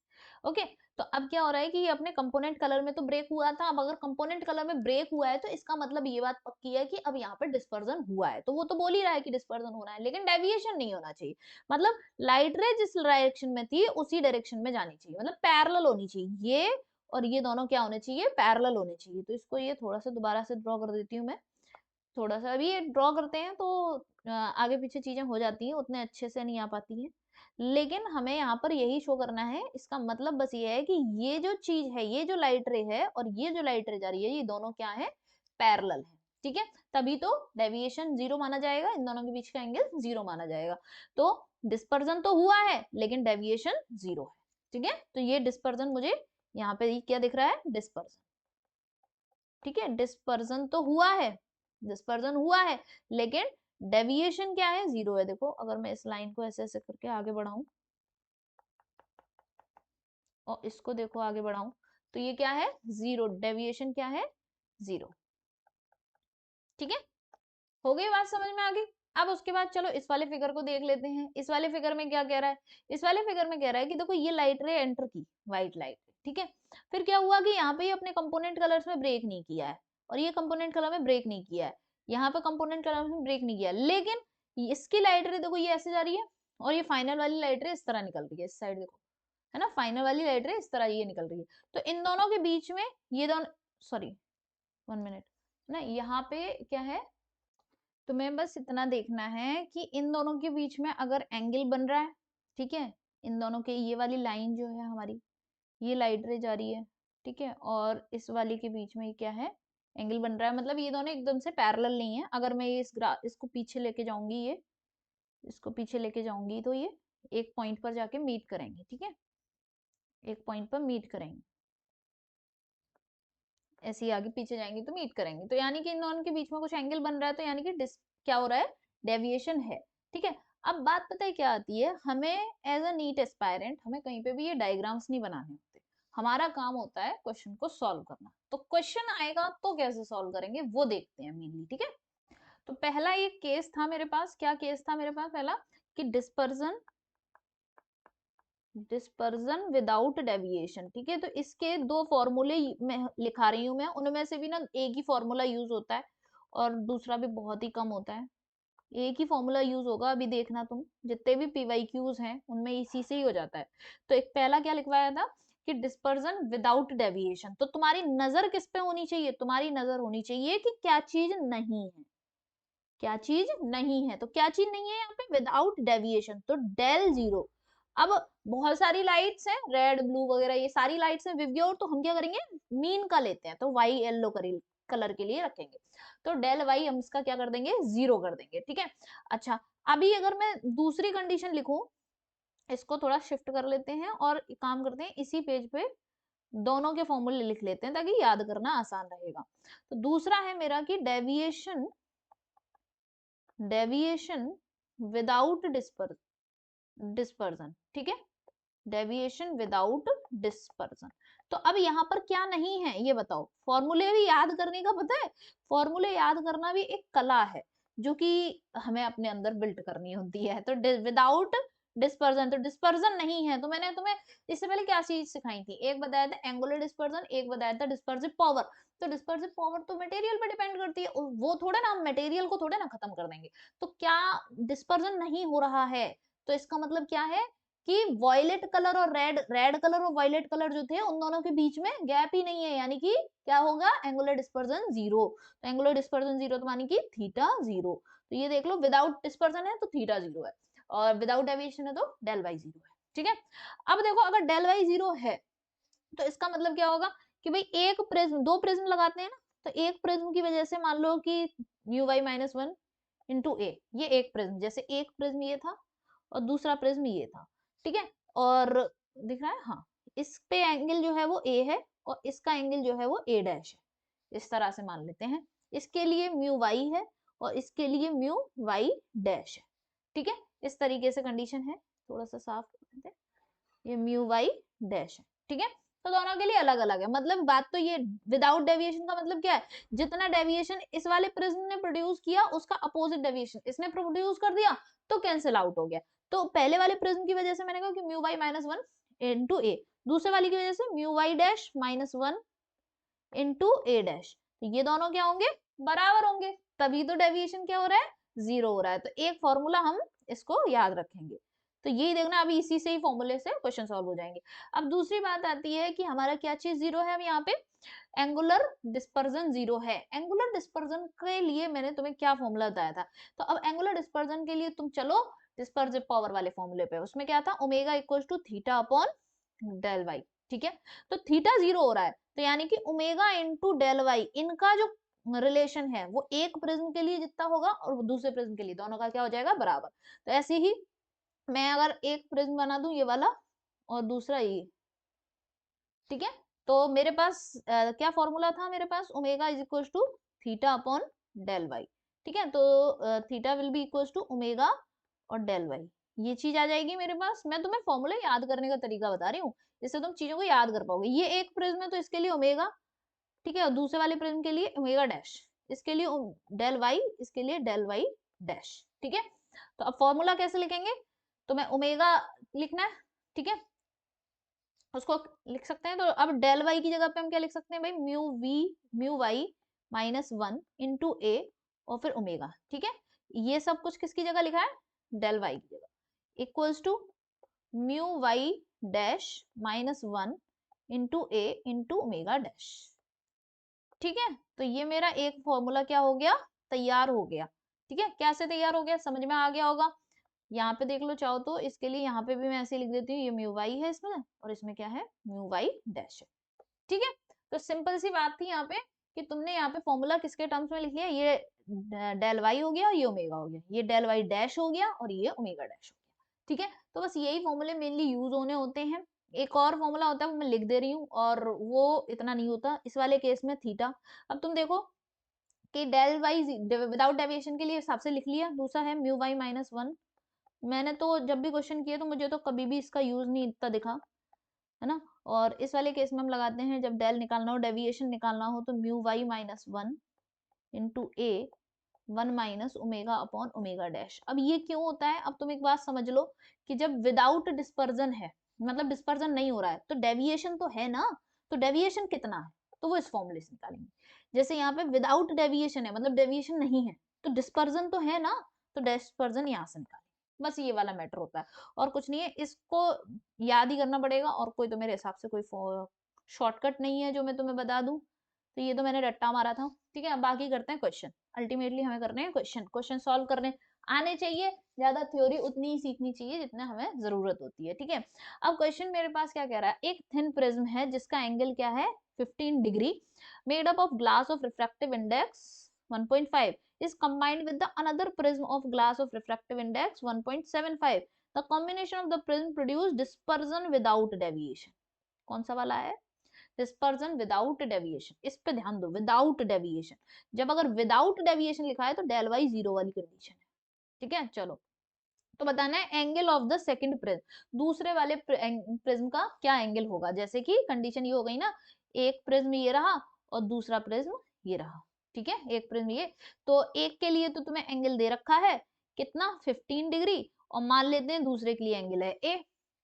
ओके, तो अब क्या हो रहा है कि ये अपने कंपोनेंट कलर में तो ब्रेक हुआ था, अब अगर कंपोनेंट कलर में ब्रेक हुआ है तो इसका मतलब ये बात पक्की है कि अब यहाँ पे डिस्पर्जन हुआ है, तो वो तो बोल ही रहा है कि डिस्पर्जन होना है, लेकिन डेविएशन नहीं होना चाहिए, मतलब लाइट रे जिस डायरेक्शन में थी उसी डायरेक्शन में जानी चाहिए, मतलब पैरेलल होनी चाहिए, ये और ये दोनों क्या होने चाहिए, पैरेलल होने चाहिए। तो इसको ये थोड़ा सा दोबारा से ड्रॉ कर देती हूँ मैं, थोड़ा सा अभी ये ड्रॉ करते हैं तो आगे पीछे चीजें हो जाती हैं, उतने अच्छे से नहीं आ पाती हैं, लेकिन हमें यहाँ पर यही शो करना है, इसका मतलब बस ये है कि ये जो चीज है, ये जो लाइट रे है और ये जो लाइट रे जा रही है, ये दोनों क्या है, पैरेलल है, ठीक है, तभी तो डेविएशन जीरो माना जाएगा, इन दोनों के बीच का एंगल जीरो माना जाएगा। तो डिस्पर्जन तो हुआ है लेकिन डेविएशन जीरो है, ठीक है, तो ये डिस्पर्जन मुझे यहाँ पे क्या दिख रहा है, डिस्पर्जन, ठीक है, डिस्पर्जन तो हुआ है, डिस्पर्जन हुआ है, लेकिन डेविएशन क्या है, 0 है। देखो अगर मैं इस लाइन को ऐसे ऐसे करके आगे बढ़ाऊं और इसको देखो आगे बढ़ाऊं, तो ये क्या है, 0। डेविएशन क्या है, 0। ठीक है, हो गई बात समझ में आ गई। अब उसके बाद चलो इस वाले फिगर को देख लेते हैं। इस वाले फिगर में क्या कह रहा है, इस वाले फिगर में कह रहा है कि देखो ये लाइट रे एंटर की, व्हाइट लाइट, ठीक है। फिर क्या हुआ कि यहाँ पे ये अपने कंपोनेंट कलर्स में ब्रेक नहीं किया है और ये कंपोनेंट कलर में ब्रेक नहीं किया है, यहाँ पे कंपोनेंट कलर में ब्रेक नहीं किया, लेकिन इसकी लाइट रे देखो ये ऐसे जा रही है और ये फाइनल वाली लाइट रे इस तरह निकल रही है, इस साइड देखो, है ना, फाइनल वाली लाइट रे इस तरह ये निकल रही है। तो इन दोनों के बीच में ये दोनों, सॉरी 1 मिनट ना, यहाँ पे क्या है, तुम्हें बस इतना देखना है कि इन दोनों के बीच में अगर एंगल बन रहा है, ठीक है, इन दोनों के ये वाली लाइन जो है हमारी, ये लाइट रे जा रही है, ठीक है, और इस वाली के बीच में ये क्या है, एंगल बन रहा है, मतलब ये दोनों एकदम से पैरेलल नहीं है। अगर मैं ये इसको पीछे लेके जाऊंगी, ये इसको पीछे लेके जाऊंगी तो ये एक पॉइंट पर जाके मीट करेंगे, ठीक है, एक पॉइंट पर मीट करेंगे, ऐसे ही आगे पीछे जाएंगे तो मीट करेंगे, तो यानी कि इन दोनों के बीच में कुछ एंगल बन रहा है, तो यानी कि क्या हो रहा है, डेविएशन है, ठीक है। अब बात पता है क्या आती है, हमें एज अ नीट एस्पायरेंट हमें कहीं पे भी ये डायग्राम्स नहीं बनाने होते, हमारा काम होता है क्वेश्चन को सॉल्व करना। तो क्वेश्चन आएगा तो कैसे सॉल्व करेंगे वो देखते हैं मेनली, ठीक है। तो पहला ये केस था मेरे पास, क्या केस था मेरे पास पहला, कि डिस्पर्जन डिस्पर्जन विदाउट डेविएशन, ठीक है। तो इसके दो फॉर्मूले मैं लिखा रही हूं, मैं उनमें से भी ना एक ही फॉर्मूला यूज होता है और दूसरा भी बहुत ही कम होता है, एक ही फॉर्मूला यूज होगा। अभी देखना तुम जितने भी पीवाईक्यूज हैं उनमें इसी से ही हो जाता है। तो एक पहला क्या लिखवाया था कि डिस्पर्जन विदाउट डेविएशन, तो तुम्हारी नजर किस पे होनी चाहिए, तुम्हारी नजर होनी चाहिए कि क्या चीज नहीं है, क्या चीज नहीं है, तो क्या चीज नहीं है यहाँ पे, विदाउट डेविएशन, तो डेल 0। अब बहुत सारी लाइट्स हैं, रेड ब्लू वगैरह ये सारी लाइट्स हैं विवग्योर, तो हम क्या करेंगे, मीन का लेते हैं, तो वाई येलो कलर के लिए रखेंगे, तो डेल वाई हम इसका क्या कर देंगे, 0 कर देंगे, ठीक है। अच्छा, अभी अगर मैं दूसरी कंडीशन लिखूं, इसको थोड़ा शिफ्ट कर लेते हैं और काम करते हैं, इसी पेज पे दोनों के फॉर्मूले लिख लेते हैं ताकि याद करना आसान रहेगा। तो दूसरा है मेरा कि डेविएशन विदाउट डिस्पर्जन, ठीक है, डेविएशन विदाउट डिस्पर्जन। तो अब यहाँ पर क्या नहीं है ये बताओ, फॉर्मूले भी याद करने का पता है, फॉर्मूले याद करना भी एक कला है जो कि हमें अपने अंदर बिल्ट करनी होती है। तो विदाउट डिस्पर्जन, तो डिस्पर्जन नहीं है, तो मैंने तुम्हें इससे पहले क्या चीज सिखाई थी, एक बताया था एंगुलर डिस्पर्जन, एक बताया था डिस्पर्सिव पावर। तो डिस्पर्सिव पावर तो मटेरियल पर डिपेंड करती है, वो थोड़े ना, हम मटेरियल को थोड़े ना खत्म कर देंगे। तो क्या डिस्पर्जन नहीं हो रहा है, तो इसका मतलब क्या है कि वॉयलेट कलर और रेड कलर और वॉयलेट कलर जो थे उन दोनों के बीच में गैप ही नहीं है, यानी कि क्या होगा, एंगुलर डिस्पर्जन 0। तो एंगुलर डिस्पर्जन 0 तो मानी कि थीटा 0। तो ये देख लो, विदाउट डिस्पर्जन है तो थीटा 0 है और विदाउट डेविएशन है तो डेल वाई 0 है, ठीक है। अब देखो अगर डेल वाई 0 है तो इसका मतलब क्या होगा कि भाई एक प्रिज्म, दो प्रिज्म लगाते हैं ना, तो एक प्रिज्म की वजह से मान लो कि म्यू वाई -1 इंटू ए, ये एक प्रिज्म, जैसे एक प्रिज्म ये था और दूसरा प्रिज्म ये था, ठीक है, और दिख रहा है, हाँ, इस पे एंगल जो है वो ए है और इसका एंगल जो है वो ए डैश है, इस तरह से मान लेते हैं। इसके लिए म्यू वाई है और इसके लिए म्यू वाई डैश है, ठीक है, इस तरीके से कंडीशन है, थोड़ा सा साफ कर देते हैं, ये म्यू वाई डैश है, ठीक है। तो दोनों के लिए अलग अलग है, मतलब बात तो ये, विदाउट डेविएशन का मतलब क्या है, जितना डेविएशन इस वाले प्रिज्म ने प्रोड्यूस किया उसका अपोजिट डेविएशन इसने प्रोड्यूस कर दिया, तो कैंसिल आउट हो गया। तो पहले वाले प्रिज्म की वजह से मैंने कहा कि म्यू वाई -1 इंटू ए, दूसरे वाली की वजह से mu y dash -1 into a dash, तो ये दोनों क्या होंगे, बराबर होंगे, तभी तो डेविएशन क्या हो रहा है, 0 हो रहा है। तो एक फॉर्मूला हम इसको याद रखेंगे, तो यही देखना, अभी इसी से ही फॉर्मूले से क्वेश्चन सॉल्व हो जाएंगे। अब दूसरी बात आती है कि हमारा क्या चीज 0 है, अब यहाँ पे एंगुलर डिस्पर्जन 0 है। एंगुलर डिस्पर्जन के लिए मैंने तुम्हें क्या फॉर्मूला बताया था, तो अब एंगुलर डिस्पर्जन के लिए तुम चलो डिस्पर्सिव पावर वाले फॉर्मूले पे, उसमें क्या था, omega equal to theta upon del Y, ठीक है। तो थीटा 0 हो रहा है, तो यानी कि ओमेगा इंटू डेल वाई, इनका जो रिलेशन है वो एक प्रिज्म के लिए जितना होगा और दूसरे प्रिज्म के लिए, दोनों का क्या हो जाएगा, बराबर। तो ऐसे ही मैं अगर एक प्रिज्म बना दूं ये वाला और दूसरा ये, ठीक है, तो मेरे पास क्या फॉर्मूला था, मेरे पास omega is equal to theta upon del Y, ठीक है, तो theta will be equals to omega और डेल वाई, ये चीज आ जाएगी मेरे पास। मैं तुम्हें फॉर्मूला याद करने का तरीका बता रही हूँ, जिससे तुम चीजों को याद कर पाओगे। ये एक प्रिज्म है तो इसके लिए ओमेगा, ठीक है, और दूसरे वाले प्रिज्म के लिए ओमेगा डैश, इसके लिए डेल वाई, इसके लिए डेल वाई डैश, ठीक है। तो अब फॉर्मूला कैसे लिखेंगे, तो मैं ओमेगा लिखना है, ठीक है, उसको लिख सकते हैं। तो अब डेल वाई की जगह पे हम क्या लिख सकते हैं भाई, म्यू वाई माइनस 1 इंटू ए और फिर ओमेगा, ठीक है। ये सब कुछ किसकी जगह लिखा है, डेल वाई की जगह, equals to mu y dash minus 1 into a into omega dash, ठीक है। तो ये मेरा एक फॉर्मूला क्या हो गया, तैयार हो गया, ठीक है। कैसे तैयार हो गया, समझ में आ गया होगा। यहाँ पे देख लो चाहो तो, इसके लिए यहाँ पे भी मैं ऐसे लिख देती हूँ, ये म्यू वाई है इसमें, और इसमें क्या है, म्यू वाई डैश है, ठीक है। तो सिंपल सी बात थी यहाँ पे कि तुमने यहाँ पे फॉर्मूला किसके टर्म्स में लिख लिया, ये डेल वाई हो गया और ये ओमेगा हो गया, ये डेल वाई डैश हो गया और ये ओमेगा डैश हो गया, ठीक है। तो बस यही फॉर्मूले मेनली यूज होने होते हैं। एक और फॉर्मूला होता है वो मैं लिख दे रही हूँ, और वो इतना नहीं होता इस वाले केस में, थीटा। अब तुम देखो कि डेल वाई विदाउट डेविएशन के लिए हिसाब से लिख लिया, दूसरा है म्यू वाई माइनस 1। मैंने तो जब भी क्वेश्चन किए तो मुझे तो कभी भी इसका यूज नहीं इतना दिखा, है ना। और इस वाले केस में हम लगाते हैं, जब डेल निकालना हो, डेविएशन निकालना हो, तो म्यू वाई माइनस 1 इंटू ए 1 minus omega upon omega dash. अब ये क्यों होता है, अब तुम एक बात समझ लो कि जब विदाउट डिस्पर्जन है, मतलब डिस्पर्जन नहीं हो रहा है, तो डेविएशन तो है ना, तो डेविएशन कितना है, तो वो इस फॉर्मूले से निकालेंगे। जैसे यहाँ पे विदाउट डेविएशन है, मतलब डेविएशन नहीं है, तो डिस्पर्जन तो है ना, तो डिस्पर्जन यहाँ से निकालेंगे। बस ये वाला मैटर होता है, और कुछ नहीं है, इसको याद ही करना पड़ेगा, और कोई तो मेरे हिसाब से कोई शॉर्टकट नहीं है जो मैं तुम्हें बता दूं। तो ये तो मैंने रट्टा मारा था, ठीक है। अब बाकी करते हैं क्वेश्चन, अल्टीमेटली हमें करने हैं क्वेश्चन, क्वेश्चन सॉल्व करने आने चाहिए, ज्यादा थ्योरी उतनी ही सीखनी चाहिए जितना हमें जरूरत होती है, ठीक है। अब क्वेश्चन मेरे पास क्या कह रहा है, एक थिन प्रिज्म है जिसका एंगल क्या है 15 degree, made up of glass of refractive index 1.5 is combined with the another prism of glass of refractive index 1.75, the combination of the prism produce dispersion without deviation। कौन सा वाला है, dispersion without deviation, इस पे ध्यान दो, without deviation. जब अगर विदाउट डेविएशन लिखा है तो डेल वाई जीरो वाली कंडीशन है, ठीक है। चलो, तो बताना है angle of the second prism, दूसरे वाले प्रिज्म का क्या एंगल होगा। जैसे कि कंडीशन ये हो गई ना, एक प्रिज्म ये रहा और दूसरा प्रिज्म ये रहा, ठीक है, एक प्रिज्म ये, तो एक के लिए तो तुम्हें एंगल दे रखा है कितना 15 डिग्री, और मान लेते हैं दूसरे के लिए एंगल है ए,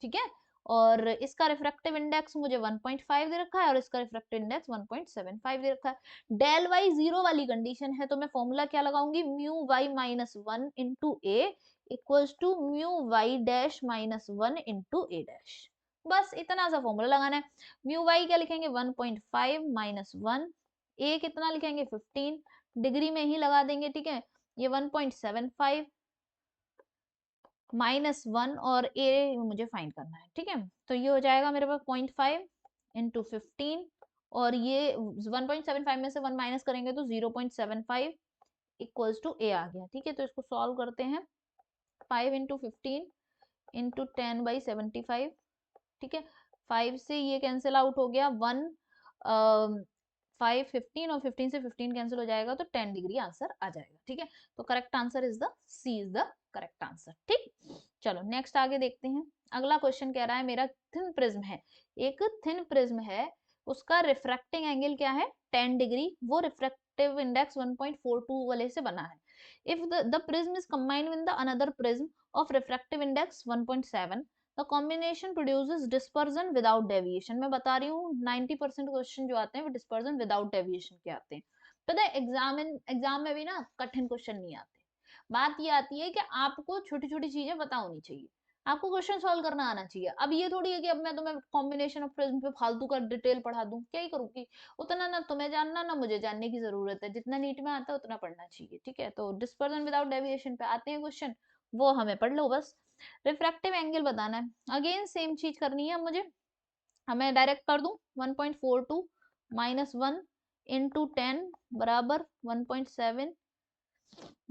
ठीक है। और इसका रिफ्रैक्टिव इंडेक्स मुझे 1.5 दे रखा है और इसका रिफ्रैक्टिव इंडेक्स 1.75 दे रखा है। डेल वाई जीरो वाली कंडीशन है, तो मैं फॉर्मूला क्या लगाऊंगी, mu Y minus 1 into a equals to mu y dash minus 1 into a dash. बस इतना सा फॉर्मूला लगाना है। म्यू वाई क्या लिखेंगे 1.5 माइनस 1, ए कितना लिखेंगे 15, डिग्री में ही लगा देंगे, ठीक है। ये 1.75 माइनस 1 और ए मुझे फाइंड करना है, ठीक है। तो ये हो जाएगा मेरे पास 0.5 इंटू 15, और ये 1.75 में से 1 माइनस करेंगे तो 0.75 इक्वल्स टू ए आ गया, ठीक है। तो इसको सॉल्व करते हैं, 5 इंटू 15 इंटू 10/75, ठीक है। 5 से ये कैंसिल आउट हो गया, 1 5 15 और 15 से 15 कैंसिल हो जाएगा, तो 10 डिग्री आंसर आ जाएगा, ठीक है। तो correct answer is the C, is the correct answer, ठीक। चलो नेक्स्ट आगे देखते हैं। अगला क्वेश्चन कह रहा है, मेरा थिन प्रिज्म है, एक थिन प्रिज्म है, उसका रिफ्रैक्टिंग एंगल क्या है 10 डिग्री, वो रिफ्रैक्टिव इंडेक्स 1.42 वाले से बना है। If the prism is combined with the another prism of refractive index 1.7, the combination produces dispersion without deviation. मैं बता रही हूँ 90% क्वेश्चन जो आते हैं वो डिस्पर्जन विदाउट डेविएशन के आते हैं। पता है एग्जाम में भी ना कठिन क्वेश्चन नहीं आते, बात ये आती है कि आपको छोटी छोटी चीजें पता होनी चाहिए, आपको क्वेश्चन सॉल्व करना आना चाहिए। अब ये थोड़ी है कि अब मैं तुम्हें कॉम्बिनेशन ऑफ प्रिज्म पे फालतू का डिटेल पढ़ा दूं, क्या ही करूंगी, उतना ना तुम्हें जानना ना मुझे जानने की जरूरत है, जितना नीट में आता है उतना पढ़ना चाहिए, ठीक है। तो डिस्पर्जन विदाउट डेविएशन पे आते हैं क्वेश्चन, वो हमें पढ़ लो बस। रिफ्रैक्टिव एंगल बताना है, अगेन सेम चीज करनी है मुझे, हमें डायरेक्ट कर दूं 1.42 माइनस 1 इंटू 10 बराबर 1.7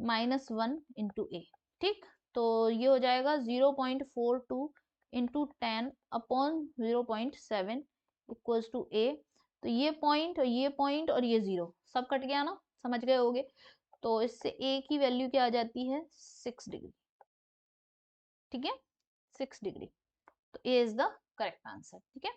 माइनस 1 इंटू ए, ठीक। तो ये हो जाएगा 0.42 इंटू 10 अपॉन 0.7 इक्वल्स टू ए। तो ये पॉइंट और ये पॉइंट और ये जीरो सब कट गया ना, समझ गए होगे। तो इससे ए की वैल्यू क्या आ जाती है 6 डिग्री, ठीक है 6 डिग्री। तो ए इज द करेक्ट आंसर, ठीक है।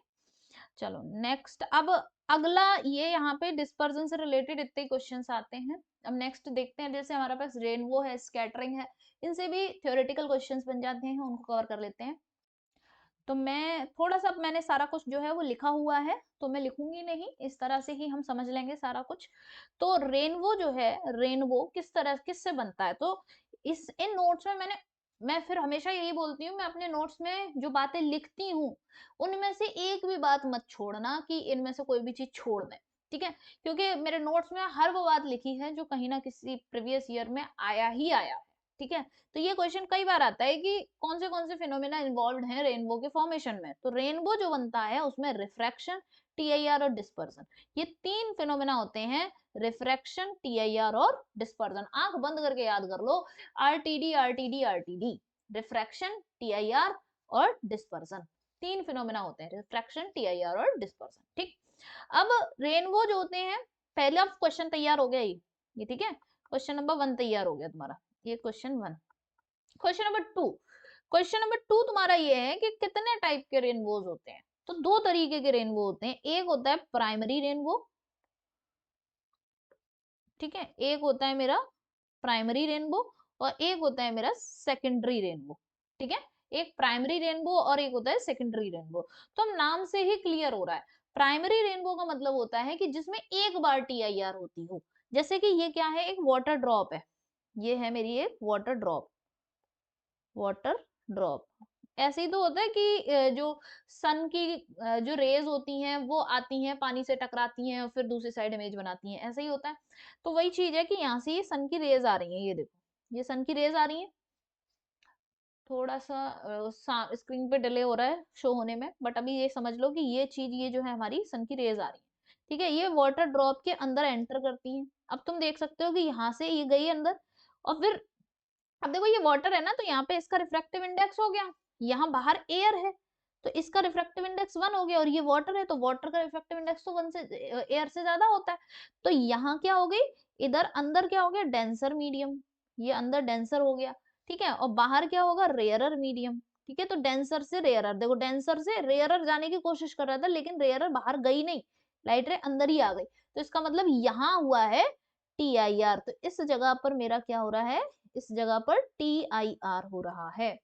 चलो नेक्स्ट, अब अगला ये यहाँ पे डिस्पर्जन से रिलेटेड इतने क्वेश्चंस आते हैं। अब नेक्स्ट देखते हैं, जैसे हमारे पास रेनबो है, स्कैटरिंग है, इनसे भी थ्योरेटिकल क्वेश्चंस बन जाते हैं, उनको कवर कर लेते हैं। तो मैं थोड़ा सा, मैंने सारा कुछ जो है वो लिखा हुआ है, तो मैं लिखूंगी नहीं, इस तरह से ही हम समझ लेंगे सारा कुछ। तो रेनबो जो है, रेनबो किस तरह, किससे बनता है, तो इस इन नोट्स में मैं फिर हमेशा यही बोलती हूँ, मैं अपने नोट्स में जो बातें लिखती हूँ उनमें से एक भी बात मत छोड़ना कि इनमें से कोई भी चीज छोड़ दें, ठीक है। क्योंकि मेरे नोट्स में हर वो बात लिखी है जो कहीं ना किसी प्रीवियस ईयर में आया ही आया है, ठीक है। तो ये क्वेश्चन कई बार आता है कि कौन से फिनोमेना इन्वॉल्व हैं रेनबो के फॉर्मेशन में। तो रेनबो जो बनता है उसमें रिफ्रैक्शन, टीआईआर और डिस्पर्जन, ये तीन फिनोमेना होते हैं, रिफ्रैक्शन, टीआईआर और डिस्पर्जन। आंख बंद करके याद कर लो, RTD RTD RTD, refraction, TIR और डिस्पर्जन, तीन फिनोमेना होते हैं, रिफ्रैक्शन, टीआईआर और डिस्पर्जन, ठीक। अब रेनबो जो होते हैं, पहला क्वेश्चन तैयार हो गया ये ठीक है, क्वेश्चन नंबर 1 तैयार हो गया तुम्हारा, ये question 1। Question number 2, question number 2 तुम्हारा ये है कि कितने टाइप के रेनबोज होते हैं। तो दो तरीके के रेनबो होते हैं, एक होता है प्राइमरी रेनबो, ठीक है, एक होता है मेरा प्राइमरी रेनबो और एक होता है मेरा सेकेंडरी रेनबो, ठीक है। एक प्राइमरी रेनबो और एक होता है सेकेंडरी रेनबो। तो हम नाम से ही क्लियर हो रहा है, प्राइमरी रेनबो का मतलब होता है कि जिसमें एक बार टीआईआर होती हो। जैसे कि ये क्या है, एक वाटर ड्रॉप है, ये है मेरी एक वाटर ड्रॉप, वाटर ड्रॉप। ऐसे ही तो होता है कि जो सन की जो रेज होती हैं वो आती हैं, पानी से टकराती हैं और फिर दूसरी साइड इमेज बनाती हैं, ऐसा ही होता है। तो वही चीज है कि यहाँ से ये सन की रेज आ रही है, ये देखो, ये सन की रेज आ रही है। थोड़ा सा स्क्रीन पे डिले हो रहा है शो होने में, बट अभी ये समझ लो कि ये चीज, ये जो है हमारी सन की रेज आ रही है, ठीक है। ये वाटर ड्रॉप के अंदर एंटर करती हैं। अब तुम देख सकते हो कि यहाँ से ये गई अंदर, और फिर अब देखो ये वाटर है ना, तो यहाँ पे इसका रिफ्रैक्टिव इंडेक्स हो गया, यहाँ बाहर एयर है तो इसका रिफ्रैक्टिव इंडेक्स 1 हो गया, और ये वाटर है तो वाटर का रिफ्रैक्टिव इंडेक्स तो 1 से, एयर से ज्यादा होता है। तो यहाँ क्या हो गई, इधर अंदर क्या हो गया, डेंसर मीडियम, ये अंदर डेंसर हो गया, ठीक है, और बाहर क्या होगा, रेयरर मीडियम, ठीक है। तो डेंसर से रेयरर, देखो डेंसर से रेयरर जाने की कोशिश कर रहा था लेकिन रेयरर बाहर गई नहीं, लाइट रे अंदर ही आ गई। तो इसका मतलब यहाँ हुआ है टीआईआर, तो इस जगह पर मेरा क्या हो रहा है, इस जगह पर टीआईआर हो रहा है।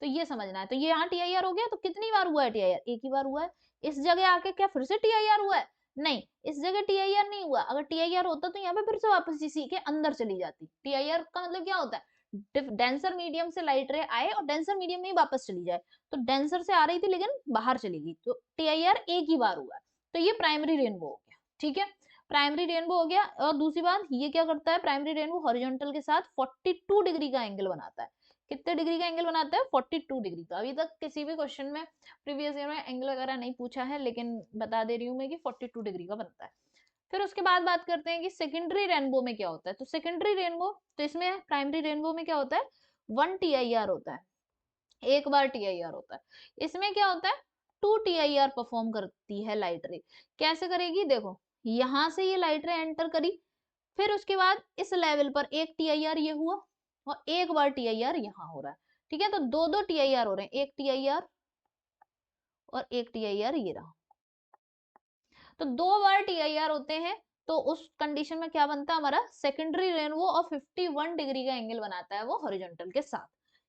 तो ये समझना है। तो ये यहाँ टीआईआर हो गया, तो कितनी बार हुआ है टीआईआर, एक ही बार हुआ है। इस जगह आके क्या फिर से टीआईआर हुआ है, नहीं, इस जगह टीआईआर नहीं हुआ। अगर टीआईआर होता तो यहाँ पे फिर से वापस इसी के अंदर चली जाती। टीआईआर का मतलब क्या होता है, डेंसर मीडियम से लाइट रे आए और डेंसर मीडियम में ही वापस चली जाए। तो डेंसर से आ रही थी लेकिन बाहर चली गई, तो टीआईआर एक ही बार हुआ है। तो ये प्राइमरी रेनबो हो गया, ठीक है, प्राइमरी रेनबो हो गया। और दूसरी बात, ये क्या करता है, प्राइमरी रेनबो हॉरिजॉन्टल के साथ 42 डिग्री का एंगल बनाता है। कितने डिग्री का एंगल बनाता है, 42 डिग्री का। अभी तक किसी भी क्वेश्चन में प्रीवियस ईयर में एंगल वगैरह नहीं पूछा है, लेकिन बता दे रही हूँ मैं कि 42 डिग्री का बनता है। फिर उसके बाद बात करते हैं कि सेकेंडरी रेनबो में क्या होता है। तो सेकेंडरी रेनबो, तो इसमें प्राइमरी रेनबो में क्या होता है, 1 टीआईआर होता है, एक बार टीआईआर होता है। इसमें क्या होता है, 2 टीआईआर परफॉर्म करती है लाइट रे। कैसे करेगी, देखो यहां से ये लाइट रे एंटर करी, फिर उसके बाद इस लेवल पर एक टीआईआर ये हुआ और एक बार टीआईआर यहाँ हो रहा है, ठीक है। तो दो दो टीआईआर हो रहे हैं, एक टीआईआर और एक टीआईआर ये रहा। तो दो बार टीआईआर होते हैं, तो उस कंडीशन में क्या बनता है हमारा, सेकेंडरी रेनबो और 51 डिग्री का एंगल बनाता है वो हॉरिजॉन्टल के साथ।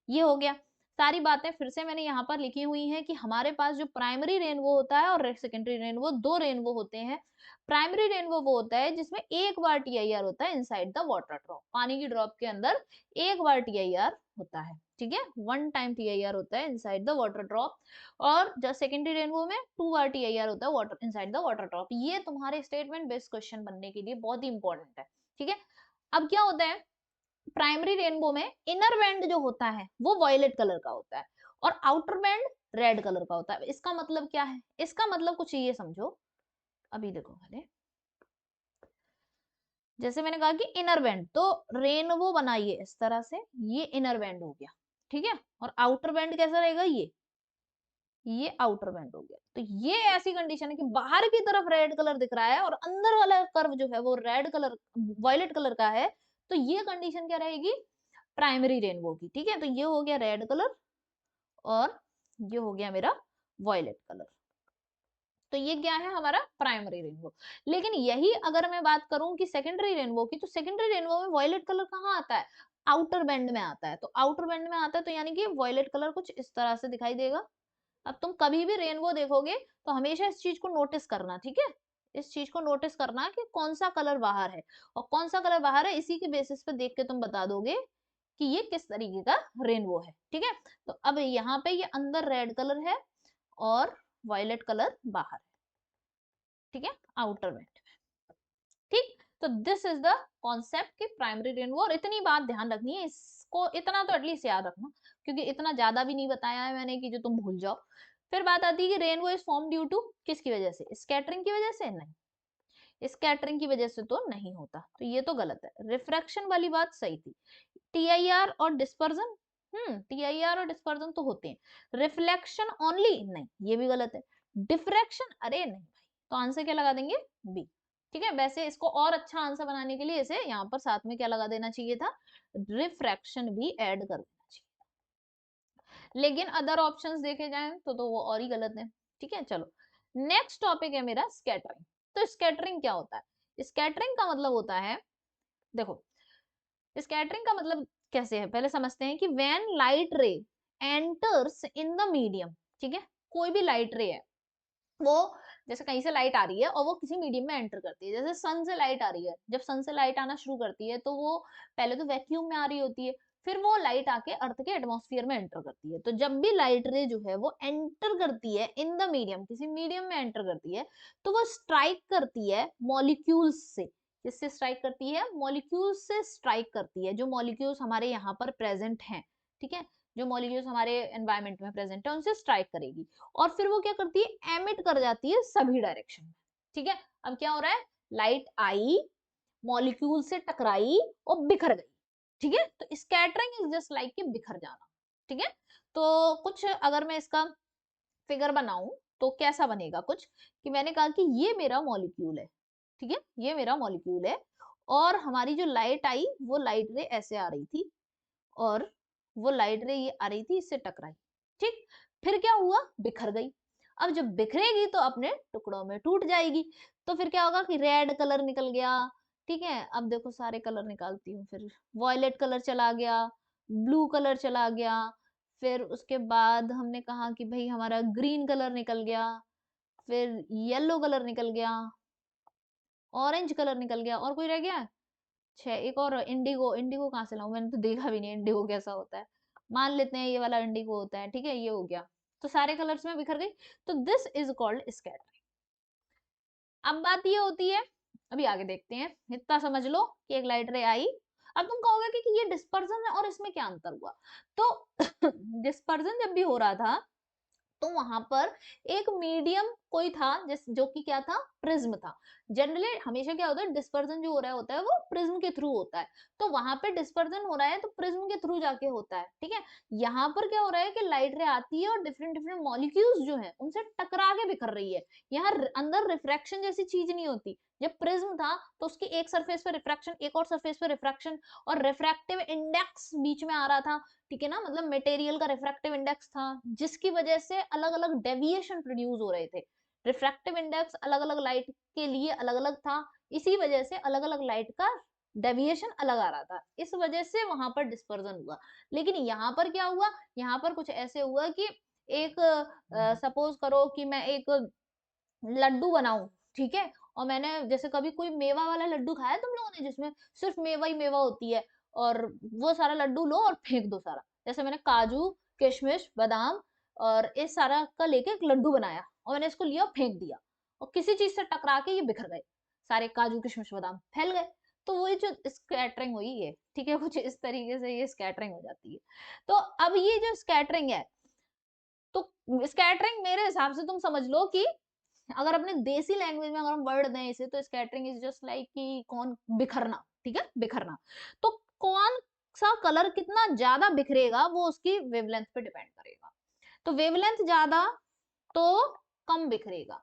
ये हो गया। सारी बातें फिर से मैंने यहाँ पर लिखी हुई हैं कि हमारे पास जो प्राइमरी रेनबो होता है और सेकेंडरी रेनबो, दो रेनबो होते हैं। प्राइमरी रेनबो वो होता है जिसमें एक बार टीआईआर होता है इनसाइड द वाटर ड्रॉप, पानी की ड्रॉप के अंदर एक बार टीआईआर होता है, ठीक है, 1 टाइम टीआईआर होता है इनसाइड द वाटर ड्रॉप। और जब सेकेंडरी रेनबो में 2 बार टीआईआर होता है water inside the water drop. ये तुम्हारे स्टेटमेंट बेस्ड क्वेश्चन बनने के लिए बहुत ही इंपॉर्टेंट है, ठीक है। अब क्या होता है, प्राइमरी रेनबो में इनर बैंड जो होता है वो वॉयलेट कलर का होता है और आउटर बैंड रेड कलर का होता है। इसका मतलब क्या है, इसका मतलब कुछ ये समझो, अभी देखो पहले, जैसे मैंने कहा कि इनर बैंड, तो रेनबो बनाइए इस तरह से, ये इनर बैंड हो गया, ठीक है, और आउटर बैंड कैसा रहेगा, ये आउटर बैंड हो गया। तो ये ऐसी कंडीशन है कि बाहर की तरफ रेड कलर दिख रहा है और अंदर वाला कर्व जो है वो रेड कलर, वॉयलेट कलर का है, तो ये कंडीशन क्या रहेगी, प्राइमरी रेनबो की। ठीक है, तो ये हो गया रेड कलर और ये हो गया मेरा वॉयलेट कलर। तो ये क्या है हमारा प्राइमरी रेनबो। लेकिन यही अगर मैं बात करूं कि सेकेंडरी रेनबो की, तो सेकेंडरी रेनबो में वॉयलेट कलर कहाँ आता है, आउटर बैंड में आता है। तो आउटर बैंड में आता है तो यानी कि वॉयलेट कलर कुछ इस तरह से दिखाई देगा। अब तुम कभी भी रेनबो देखोगे तो हमेशा इस चीज को नोटिस करना, ठीक है, इस चीज को नोटिस करना कि कौन सा कलर बाहर है और कौन सा कलर बाहर है, इसी के बेसिस पे देख के तुम बता दोगे कि ये किस तरीके का रेनबो है। ठीक है, तो अब यहाँ पे ये अंदर रेड कलर है और वॉयलेट कलर बाहर है। ठीक है, आउटर बैंड में। ठीक, तो दिस इज द कॉन्सेप्ट की प्राइमरी रेनबो। और इतनी बात ध्यान रखनी है, इसको इतना तो एटलीस्ट याद रखना, क्योंकि इतना ज्यादा भी नहीं बताया है मैंने कि जो तुम भूल जाओ। फिर बात आती है कि rainbow is form due to, किसकी वजह से, स्कैटरिंग की वजह से, नहीं, स्कैटरिंग की वजह से तो नहीं होता, तो ये तो गलत है। रिफ्रैक्शन वाली बात सही थी। टीआईआर और डिस्पर्जन, टीआईआर और डिस्पर्जन तो होते हैं। रिफ्लेक्शन ओनली, नहीं, ये भी गलत है। डिफ्रैक्शन, अरे नहीं भाई, तो आंसर क्या लगा देंगे, बी। ठीक है, वैसे इसको और अच्छा आंसर बनाने के लिए इसे यहाँ पर साथ में क्या लगा देना चाहिए था, रिफ्रैक्शन भी ऐड कर देना चाहिए। लेकिन अदर ऑप्शंस देखे जाएं तो वो और ही गलत है। ठीक है, चलो नेक्स्ट टॉपिक है मेरा स्कैटरिंग। तो स्कैटरिंग क्या होता है, स्कैटरिंग का मतलब होता है, देखो स्कैटरिंग का मतलब कैसे है पहले समझते हैं कि व्हेन लाइट रे एंटर्स इन द मीडियम। ठीक है, कोई भी लाइट रे है, वो जैसे कहीं से लाइट आ रही है और वो किसी मीडियम में एंटर करती है। जैसे सन से लाइट आ रही है, जब सन से लाइट आना शुरू करती है तो वो पहले तो वैक्यूम में आ रही होती है, फिर वो लाइट आके अर्थ के एटमॉस्फेयर में एंटर करती है। तो जब भी लाइट रे जो है वो एंटर करती है इन द मीडियम, किसी मीडियम में एंटर करती है, तो वो स्ट्राइक करती है मॉलिक्यूल्स से। किससे स्ट्राइक करती है, मॉलिक्यूल्स से स्ट्राइक करती है, जो मॉलिक्यूल्स हमारे यहाँ पर प्रेजेंट हैं। ठीक है, जो मॉलिक्यूल्स हमारे एनवायरमेंट में प्रेजेंट है उनसे स्ट्राइक करेगी और फिर वो क्या करती है, एमिट कर जाती है सभी डायरेक्शन में। ठीक है, अब क्या हो रहा है, लाइट आई, मॉलिक्यूल से टकराई और बिखर गई। ठीक है, तो स्कैटरिंग इज जस्ट लाइक कि बिखर जाना। ठीक है, तो कुछ अगर मैं इसका फिगर बनाऊं तो कैसा बनेगा, कुछ कि मैंने कहा कि ये मेरा मॉलिक्यूल है। ठीक है, ये मेरा मॉलिक्यूल है और हमारी जो लाइट आई वो लाइट रे ऐसे आ रही थी और वो लाइट रे ये आ रही थी, इससे टकराई। ठीक, फिर क्या हुआ, बिखर गई। अब जब बिखरेगी तो अपने टुकड़ों में टूट जाएगी। तो फिर क्या होगा कि रेड कलर निकल गया। ठीक है, अब देखो सारे कलर निकालती हूँ, फिर वॉयलेट कलर चला गया, ब्लू कलर चला गया, फिर उसके बाद हमने कहा कि भाई हमारा ग्रीन कलर निकल गया, फिर येलो कलर निकल गया, ऑरेंज कलर निकल गया, और कोई रह गया, छह, एक और इंडिगो। इंडिगो कहाँ से लाऊं, मैंने तो देखा भी नहीं इंडिगो कैसा होता है। मान लेते हैं ये वाला इंडिगो होता है। ठीक है, ये हो गया, तो सारे कलर्स में बिखर गई। तो दिस इज कॉल्ड स्कैटरिंग। अब बात ये होती है, अभी आगे देखते हैं, इतना समझ लो कि एक लाइट रे आई। अब तुम कहोगे कि ये डिस्पर्जन है और इसमें क्या अंतर हुआ। तो डिस्पर्जन जब भी हो रहा था तो वहां पर एक मीडियम कोई था जिस जो कि क्या था, प्रिज्म था। जनरली हमेशा क्या होता है, डिस्पर्जन जो हो रहा होता है वो प्रिज्म के थ्रू होता है। तो वहां पे डिस्पर्जन हो रहा है तो प्रिज्म के थ्रू जाके होता है। ठीक है, यहाँ पर क्या हो रहा है कि लाइट रे आती है और डिफरेंट डिफरेंट मॉलिक्यूल्स जो है उनसे टकरा के बिखर रही है। यहाँ अंदर रिफ्रैक्शन जैसी चीज नहीं होती। जब प्रिज्म था तो उसकी एक सरफेस पे रिफ्रैक्शन, एक और सरफेस पे रिफ्रैक्शन, और रिफ्रैक्टिव इंडेक्स बीच में आ रहा था। ठीक है ना, मतलब मटेरियल का रिफ्रैक्टिव इंडेक्स था जिसकी वजह से अलग अलग डेविएशन प्रोड्यूस हो रहे थे। रिफ्रैक्टिव इंडेक्स अलग अलग लाइट के लिए अलग अलग था, इसी वजह से अलग अलग लाइट का डेविएशन अलग आ रहा था, इस वजह से वहां पर डिस्पर्जन हुआ। लेकिन यहाँ पर क्या हुआ, यहाँ पर कुछ ऐसे हुआ कि एक सपोज करो कि मैं एक लड्डू बनाऊं। ठीक है, और मैंने जैसे कभी कोई मेवा वाला लड्डू खाया तुम लोगों ने, जिसमें सिर्फ मेवा ही मेवा होती है, और वो सारा लड्डू लो और फेंक दो सारा। जैसे मैंने काजू, किशमिश, बादाम और इस सारा का लेके एक लड्डू बनाया और मैंने इसको लिया और फेंक दिया, और किसी चीज से टकरा के ये बिखर गए, सारे काजू किशमिश बादाम फैल गए। तो वही जो स्कैटरिंग हुई है, ठीक है, कुछ इस तरीके से ये स्कैटरिंग हो जाती है। तो अब ये जो स्कैटरिंग है, तो स्कैटरिंग मेरे हिसाब से तुम समझ लो कि अगर अपने देसी लैंग्वेज में अगर हम वर्ड दें इसे, तो स्कैटरिंग इज जस्ट लाइक कि कौन, बिखरना। ठीक है, बिखरना। तो कौन सा कलर कितना ज्यादा बिखरेगा वो उसकी वेवलेंथ पे डिपेंड करेगा। तो वेवलेंथ ज्यादा तो कम बिखरेगा।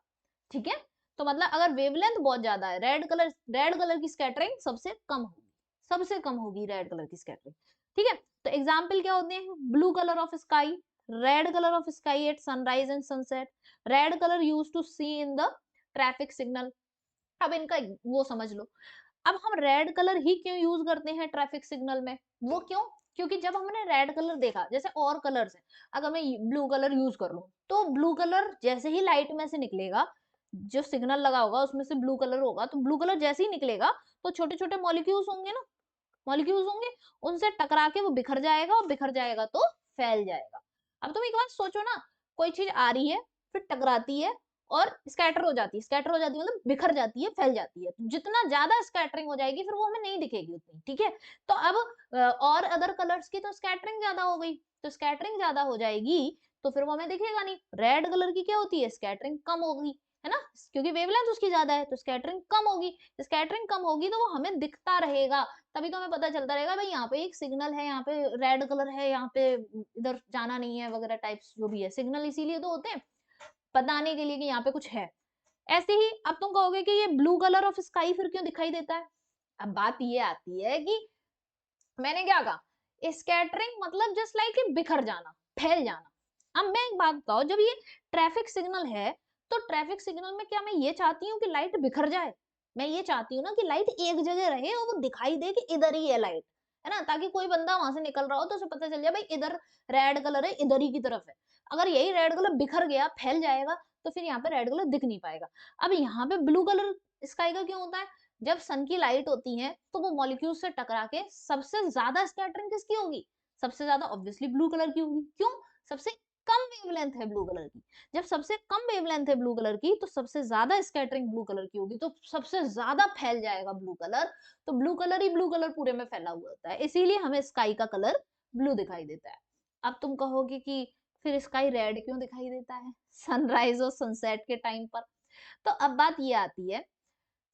ठीक है, तो मतलब अगर वेवलेंथ बहुत ज्यादा है, रेड कलर की स्कैटरिंग सबसे कम होगी, सबसे कम होगी रेड कलर की स्कैटरिंग। ठीक है, तो एग्जाम्पल क्या होते हैं, blue colour of sky, red colour of sky at sunrise and sunset, red colour use to see in the traffic signal. अब इनका वो समझ लो, अब हम रेड कलर ही क्यों यूज करते हैं ट्रैफिक सिग्नल में, वो क्यों, क्योंकि जब हमने रेड कलर देखा, जैसे और कलर्स है, अगर मैं ब्लू कलर यूज कर लूं, तो ब्लू कलर जैसे ही लाइट में से निकलेगा, जो सिग्नल लगा होगा उसमें से ब्लू कलर होगा, तो ब्लू कलर जैसे ही निकलेगा तो छोटे छोटे मॉलिक्यूल्स होंगे ना, मॉलिक्यूल्स होंगे, उनसे टकरा के वो बिखर जाएगा, और बिखर जाएगा तो फैल जाएगा। अब तुम एक बात सोचो ना, कोई चीज आ रही है, फिर टकराती है और स्कैटर हो जाती है, स्कैटर हो जाती है मतलब बिखर जाती है, फैल जाती है, तो जितना ज्यादा स्कैटरिंग हो जाएगी फिर वो हमें नहीं दिखेगी उतनी। ठीक है, तो अब और अदर कलर्स की तो स्कैटरिंग ज्यादा हो गई, तो स्कैटरिंग ज्यादा हो जाएगी तो फिर वो हमें दिखेगा नहीं। रेड कलर की क्या होती है, स्कैटरिंग कम होगी, है ना, क्योंकि वेवलेंथ उसकी ज्यादा है, तो स्कैटरिंग कम होगी, स्कैटरिंग कम होगी तो वो हमें दिखता रहेगा, तभी तो हमें पता चलता रहेगा भाई यहाँ पे एक सिग्नल है, यहाँ पे रेड कलर है, यहाँ पे इधर जाना नहीं है वगैरह टाइप्स, जो भी है सिग्नल इसीलिए तो होते हैं, बताने के लिए कि यहाँ पे कुछ है। ऐसे ही अब तुम कहोगे कि ये ब्लू कलर ऑफ स्काई फिर क्यों दिखाई देता है। अब बात ये आती है कि मैंने क्या कहा, स्कैटरिंग मतलब जस्ट लाइक बिखर जाना, फैल जाना। अब मैं एक बात बताओ, जब ये ट्रैफिक सिग्नल है, तो ट्रैफिक सिग्नल में क्या मैं ये चाहती हूँ कि लाइट बिखर जाए, मैं ये चाहती हूँ ना कि लाइट एक जगह रहे और वो दिखाई दे कि इधर ही है लाइट, है ना, ताकि कोई बंदा वहां से निकल रहा हो तो उसे पता चल जाए भाई इधर रेड कलर है, इधर ही की तरफ है। अगर यही रेड कलर बिखर गया, फैल जाएगा, तो फिर यहाँ पे रेड कलर दिख नहीं पाएगा। अब यहाँ पे ब्लू कलर स्काई का क्यों होता है, जब सन की लाइट होती है तो वो मॉलिक्यूल से टकरा के सबसे ज्यादा स्कैटरिंग किसकी होगी, सबसे ज्यादा ऑब्वियसली ब्लू कलर की होगी। क्यों, सबसे कम वेवलेंथ है ब्लू कलर की, जब सबसे कम वेवलेंथ है ब्लू कलर की तो सबसे ज्यादा स्कैटरिंग ब्लू कलर की होगी, तो सबसे ज्यादा फैल जाएगा ब्लू कलर, तो ब्लू कलर ही ब्लू कलर पूरे में फैला हुआ होता है, इसीलिए हमें स्काई का कलर ब्लू दिखाई देता है। अब तुम कहोगे कि फिर स्काई रेड क्यों दिखाई देता है सनराइज और सनसेट के टाइम पर। तो अब बात ये आती है,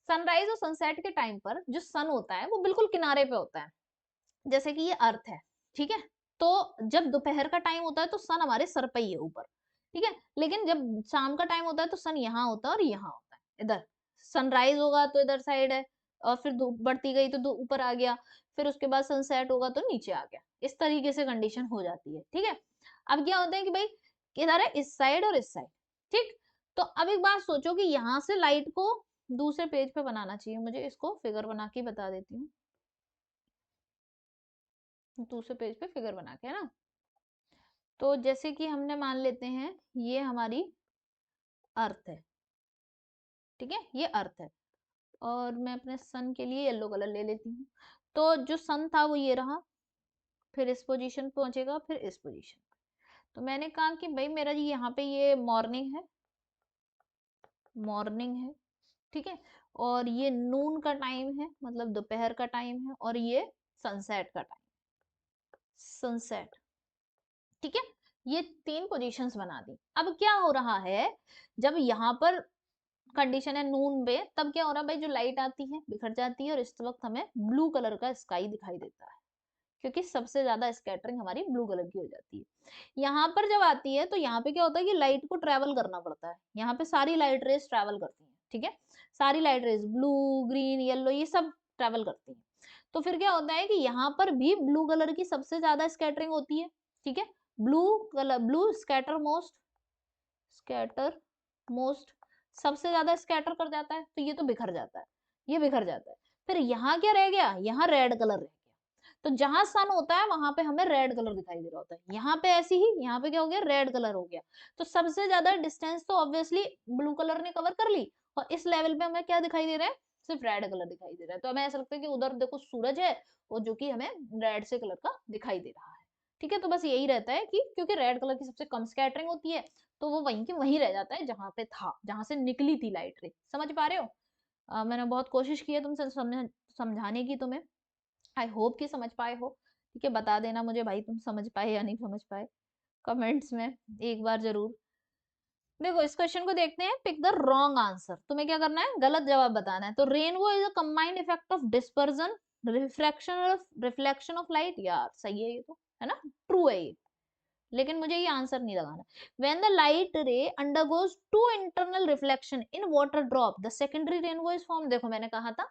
सनराइज और सनसेट के टाइम पर जो सन होता है वो बिल्कुल किनारे पे होता है, जैसे कि ये अर्थ है, ठीक है, तो जब दोपहर का टाइम होता है तो सन हमारे सर पे ही है ऊपर, ठीक है, लेकिन जब शाम का टाइम होता है तो सन यहाँ होता है और यहाँ होता है इधर, सनराइज होगा तो इधर साइड है, और फिर धूप बढ़ती गई तो ऊपर आ गया, फिर उसके बाद सनसेट होगा तो नीचे आ गया, इस तरीके से कंडीशन हो जाती है। ठीक है, अब क्या होता है कि भाई किधर है, इस साइड और इस साइड, ठीक, तो अब एक बात सोचो कि यहाँ से लाइट को दूसरे पेज पे बनाना चाहिए मुझे, इसको फिगर बना के बता देती हूँ, दूसरे पेज पे फिगर बना के, है ना, तो जैसे कि हमने मान लेते हैं ये हमारी अर्थ है, ठीक है, ये अर्थ है, और मैं अपने सन के लिए येलो कलर ले लेती हूँ, तो जो सन था वो ये रहा, फिर इस पोजीशन पहुंचेगा, फिर इस पोजीशन, तो मैंने कहा कि भाई मेरा जी यहाँ पे ये मॉर्निंग है, मॉर्निंग है, ठीक है, और ये नून का टाइम है मतलब दोपहर का टाइम है, और ये सनसेट का टाइम, सनसेट, ठीक है, ये तीन पोजीशंस बना दी। अब क्या हो रहा है, जब यहाँ पर कंडीशन है नून पे, तब क्या हो रहा है भाई, जो लाइट आती है बिखर जाती है, और इस वक्त हमें ब्लू कलर का स्काई दिखाई देता है, क्योंकि सबसे ज्यादा स्कैटरिंग हमारी ब्लू कलर की हो जाती है। यहाँ पर जब आती है तो यहाँ पे क्या होता है कि लाइट को ट्रेवल करना पड़ता है, यहाँ पे सारी लाइट रेज ट्रेवल करती हैं, ठीक है, सारी light rays blue green yellow ये सब ट्रेवल करती हैं, तो फिर क्या होता है कि यहाँ पर भी ब्लू कलर की सबसे ज्यादा स्कैटरिंग होती है, ठीक है, blue colour, blue scatter most, scatter most सबसे ज्यादा स्कैटर कर जाता है, तो ये तो बिखर जाता है, ये बिखर जाता है, फिर यहाँ क्या रह गया, यहाँ रेड कलर रह गया, तो जहां सन होता है वहां पे हमें रेड कलर दिखाई दे रहा होता है, यहाँ पे ऐसी ही, यहाँ पे क्या हो गया, रेड कलर हो गया, तो सबसे ज्यादा डिस्टेंस तो ऑब्वियसली ब्लू कलर ने कवर कर ली, और इस लेवल पे हमें क्या दिखाई दे रहा है, सिर्फ रेड कलर दिखाई दे रहा है, तो हमें ऐसा लगता है कि उधर देखो सूरज है, वो जो कि हमें रेड से कलर का दिखाई दे रहा है। ठीक है, तो बस यही रहता है कि क्योंकि रेड कलर की सबसे कम स्कैटरिंग होती है, तो वो वहीं की वहीं रह जाता है जहां पे था, जहां से निकली थी लाइट रे, समझ पा रहे हो। मैंने बहुत कोशिश की है तुमसे समझाने की, तुम्हें आई होप कि समझ पाए हो। ठीक है, बता देना मुझे भाई तुम समझ पाए या नहीं समझ पाए, कमेंट्स में एक बार जरूर। देखो इस क्वेश्चन को देखते हैं, पिक द रॉन्ग आंसर, तुम्हें क्या करना है, गलत जवाब बताना है। तो rainbow is a combined effect of dispersion, reflection of light, यार सही है ये तो, है ना, ट्रू है ये, लेकिन मुझे ये आंसर नहीं लगाना। When the light ray undergoes two internal reflection in water drop, the secondary rainbow is formed। देखो मैंने कहा था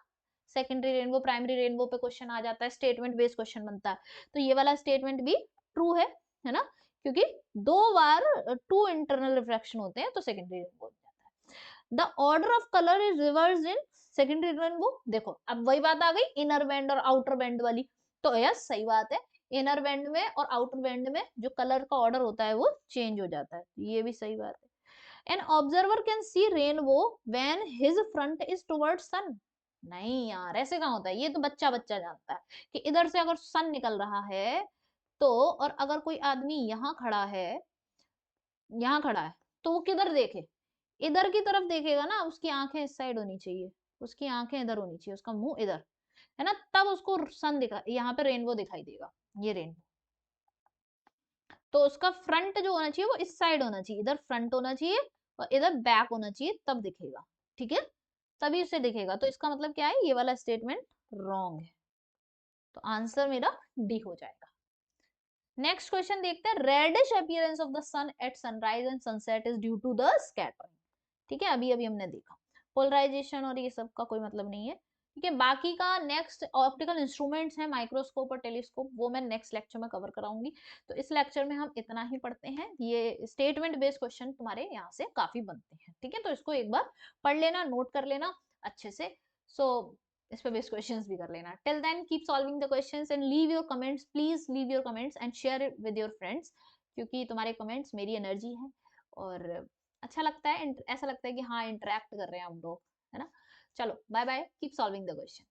सेकेंडरी रेनबो, प्राइमरी रेनबो पे क्वेश्चन आ जाता है, स्टेटमेंट बेस्ड क्वेश्चन बनता है, तो ये वाला स्टेटमेंट भी ट्रू है ना, क्योंकि 2 बार 2 इंटरनल रिफ्रैक्शन होते हैं, तो सेकेंडरी रेनबो हो जाता है। The order of colour is reverse in secondary rainbow. देखो अब वही बात आ गई इनर बैंड और आउटर बैंड वाली, तो यस सही बात है, इनर बैंड में और आउटर बैंड में जो कलर का ऑर्डर होता है वो चेंज हो जाता है, ये भी सही बात है। An observer can see rainbow when his front is towards sun। नहीं यार, ऐसे कहाँ होता है, ये तो बच्चा बच्चा जानता है कि इधर से अगर सन निकल रहा है तो, और अगर कोई आदमी यहाँ खड़ा है तो वो किधर देखे, इधर की तरफ देखेगा ना, उसकी आंखें इस साइड होनी चाहिए, उसकी आंखें इधर होनी चाहिए, उसका मुंह इधर, है ना, तब उसको सन दिखा, यहाँ पे रेनबो दिखाई देगा, ये रेनबो। तो उसका फ्रंट जो होना चाहिए वो इस साइड होना चाहिए, इधर फ्रंट होना चाहिए और इधर बैक होना चाहिए, तब दिखेगा, ठीक है, तभी उसे दिखेगा। तो इसका मतलब क्या है, ये वाला स्टेटमेंट रॉन्ग है, तो आंसर मेरा डी हो जाएगा। नेक्स्ट क्वेश्चन देखते हैं, reddish appearance of the sun at sunrise and sunset is due to the scattering. ठीक है, अभी अभी हमने देखा पोलराइजेशन और ये सब का कोई मतलब नहीं है, ठीक है। बाकी का नेक्स्ट ऑप्टिकल इंस्ट्रूमेंट्स है, माइक्रोस्कोप और टेलीस्कोप, वो मैं नेक्स्ट लेक्चर में कवर कराऊंगी। तो इस लेक्चर में हम इतना ही पढ़ते हैं, ये स्टेटमेंट बेस्ड क्वेश्चन तुम्हारे यहाँ से काफी बनते हैं, ठीक है, तो इसको एक बार पढ़ लेना, नोट कर लेना अच्छे से। सो इस पे बेस्ड क्वेश्चंस भी कर लेना। Till then keep solving the questions and leave your comments, please leave your comments and share it with your friends, क्योंकि तुम्हारे कमेंट्स मेरी एनर्जी है और अच्छा लगता है, ऐसा लगता है कि हाँ इंटरेक्ट कर रहे हैं हम लोग, है ना। चलो bye bye, keep solving the question.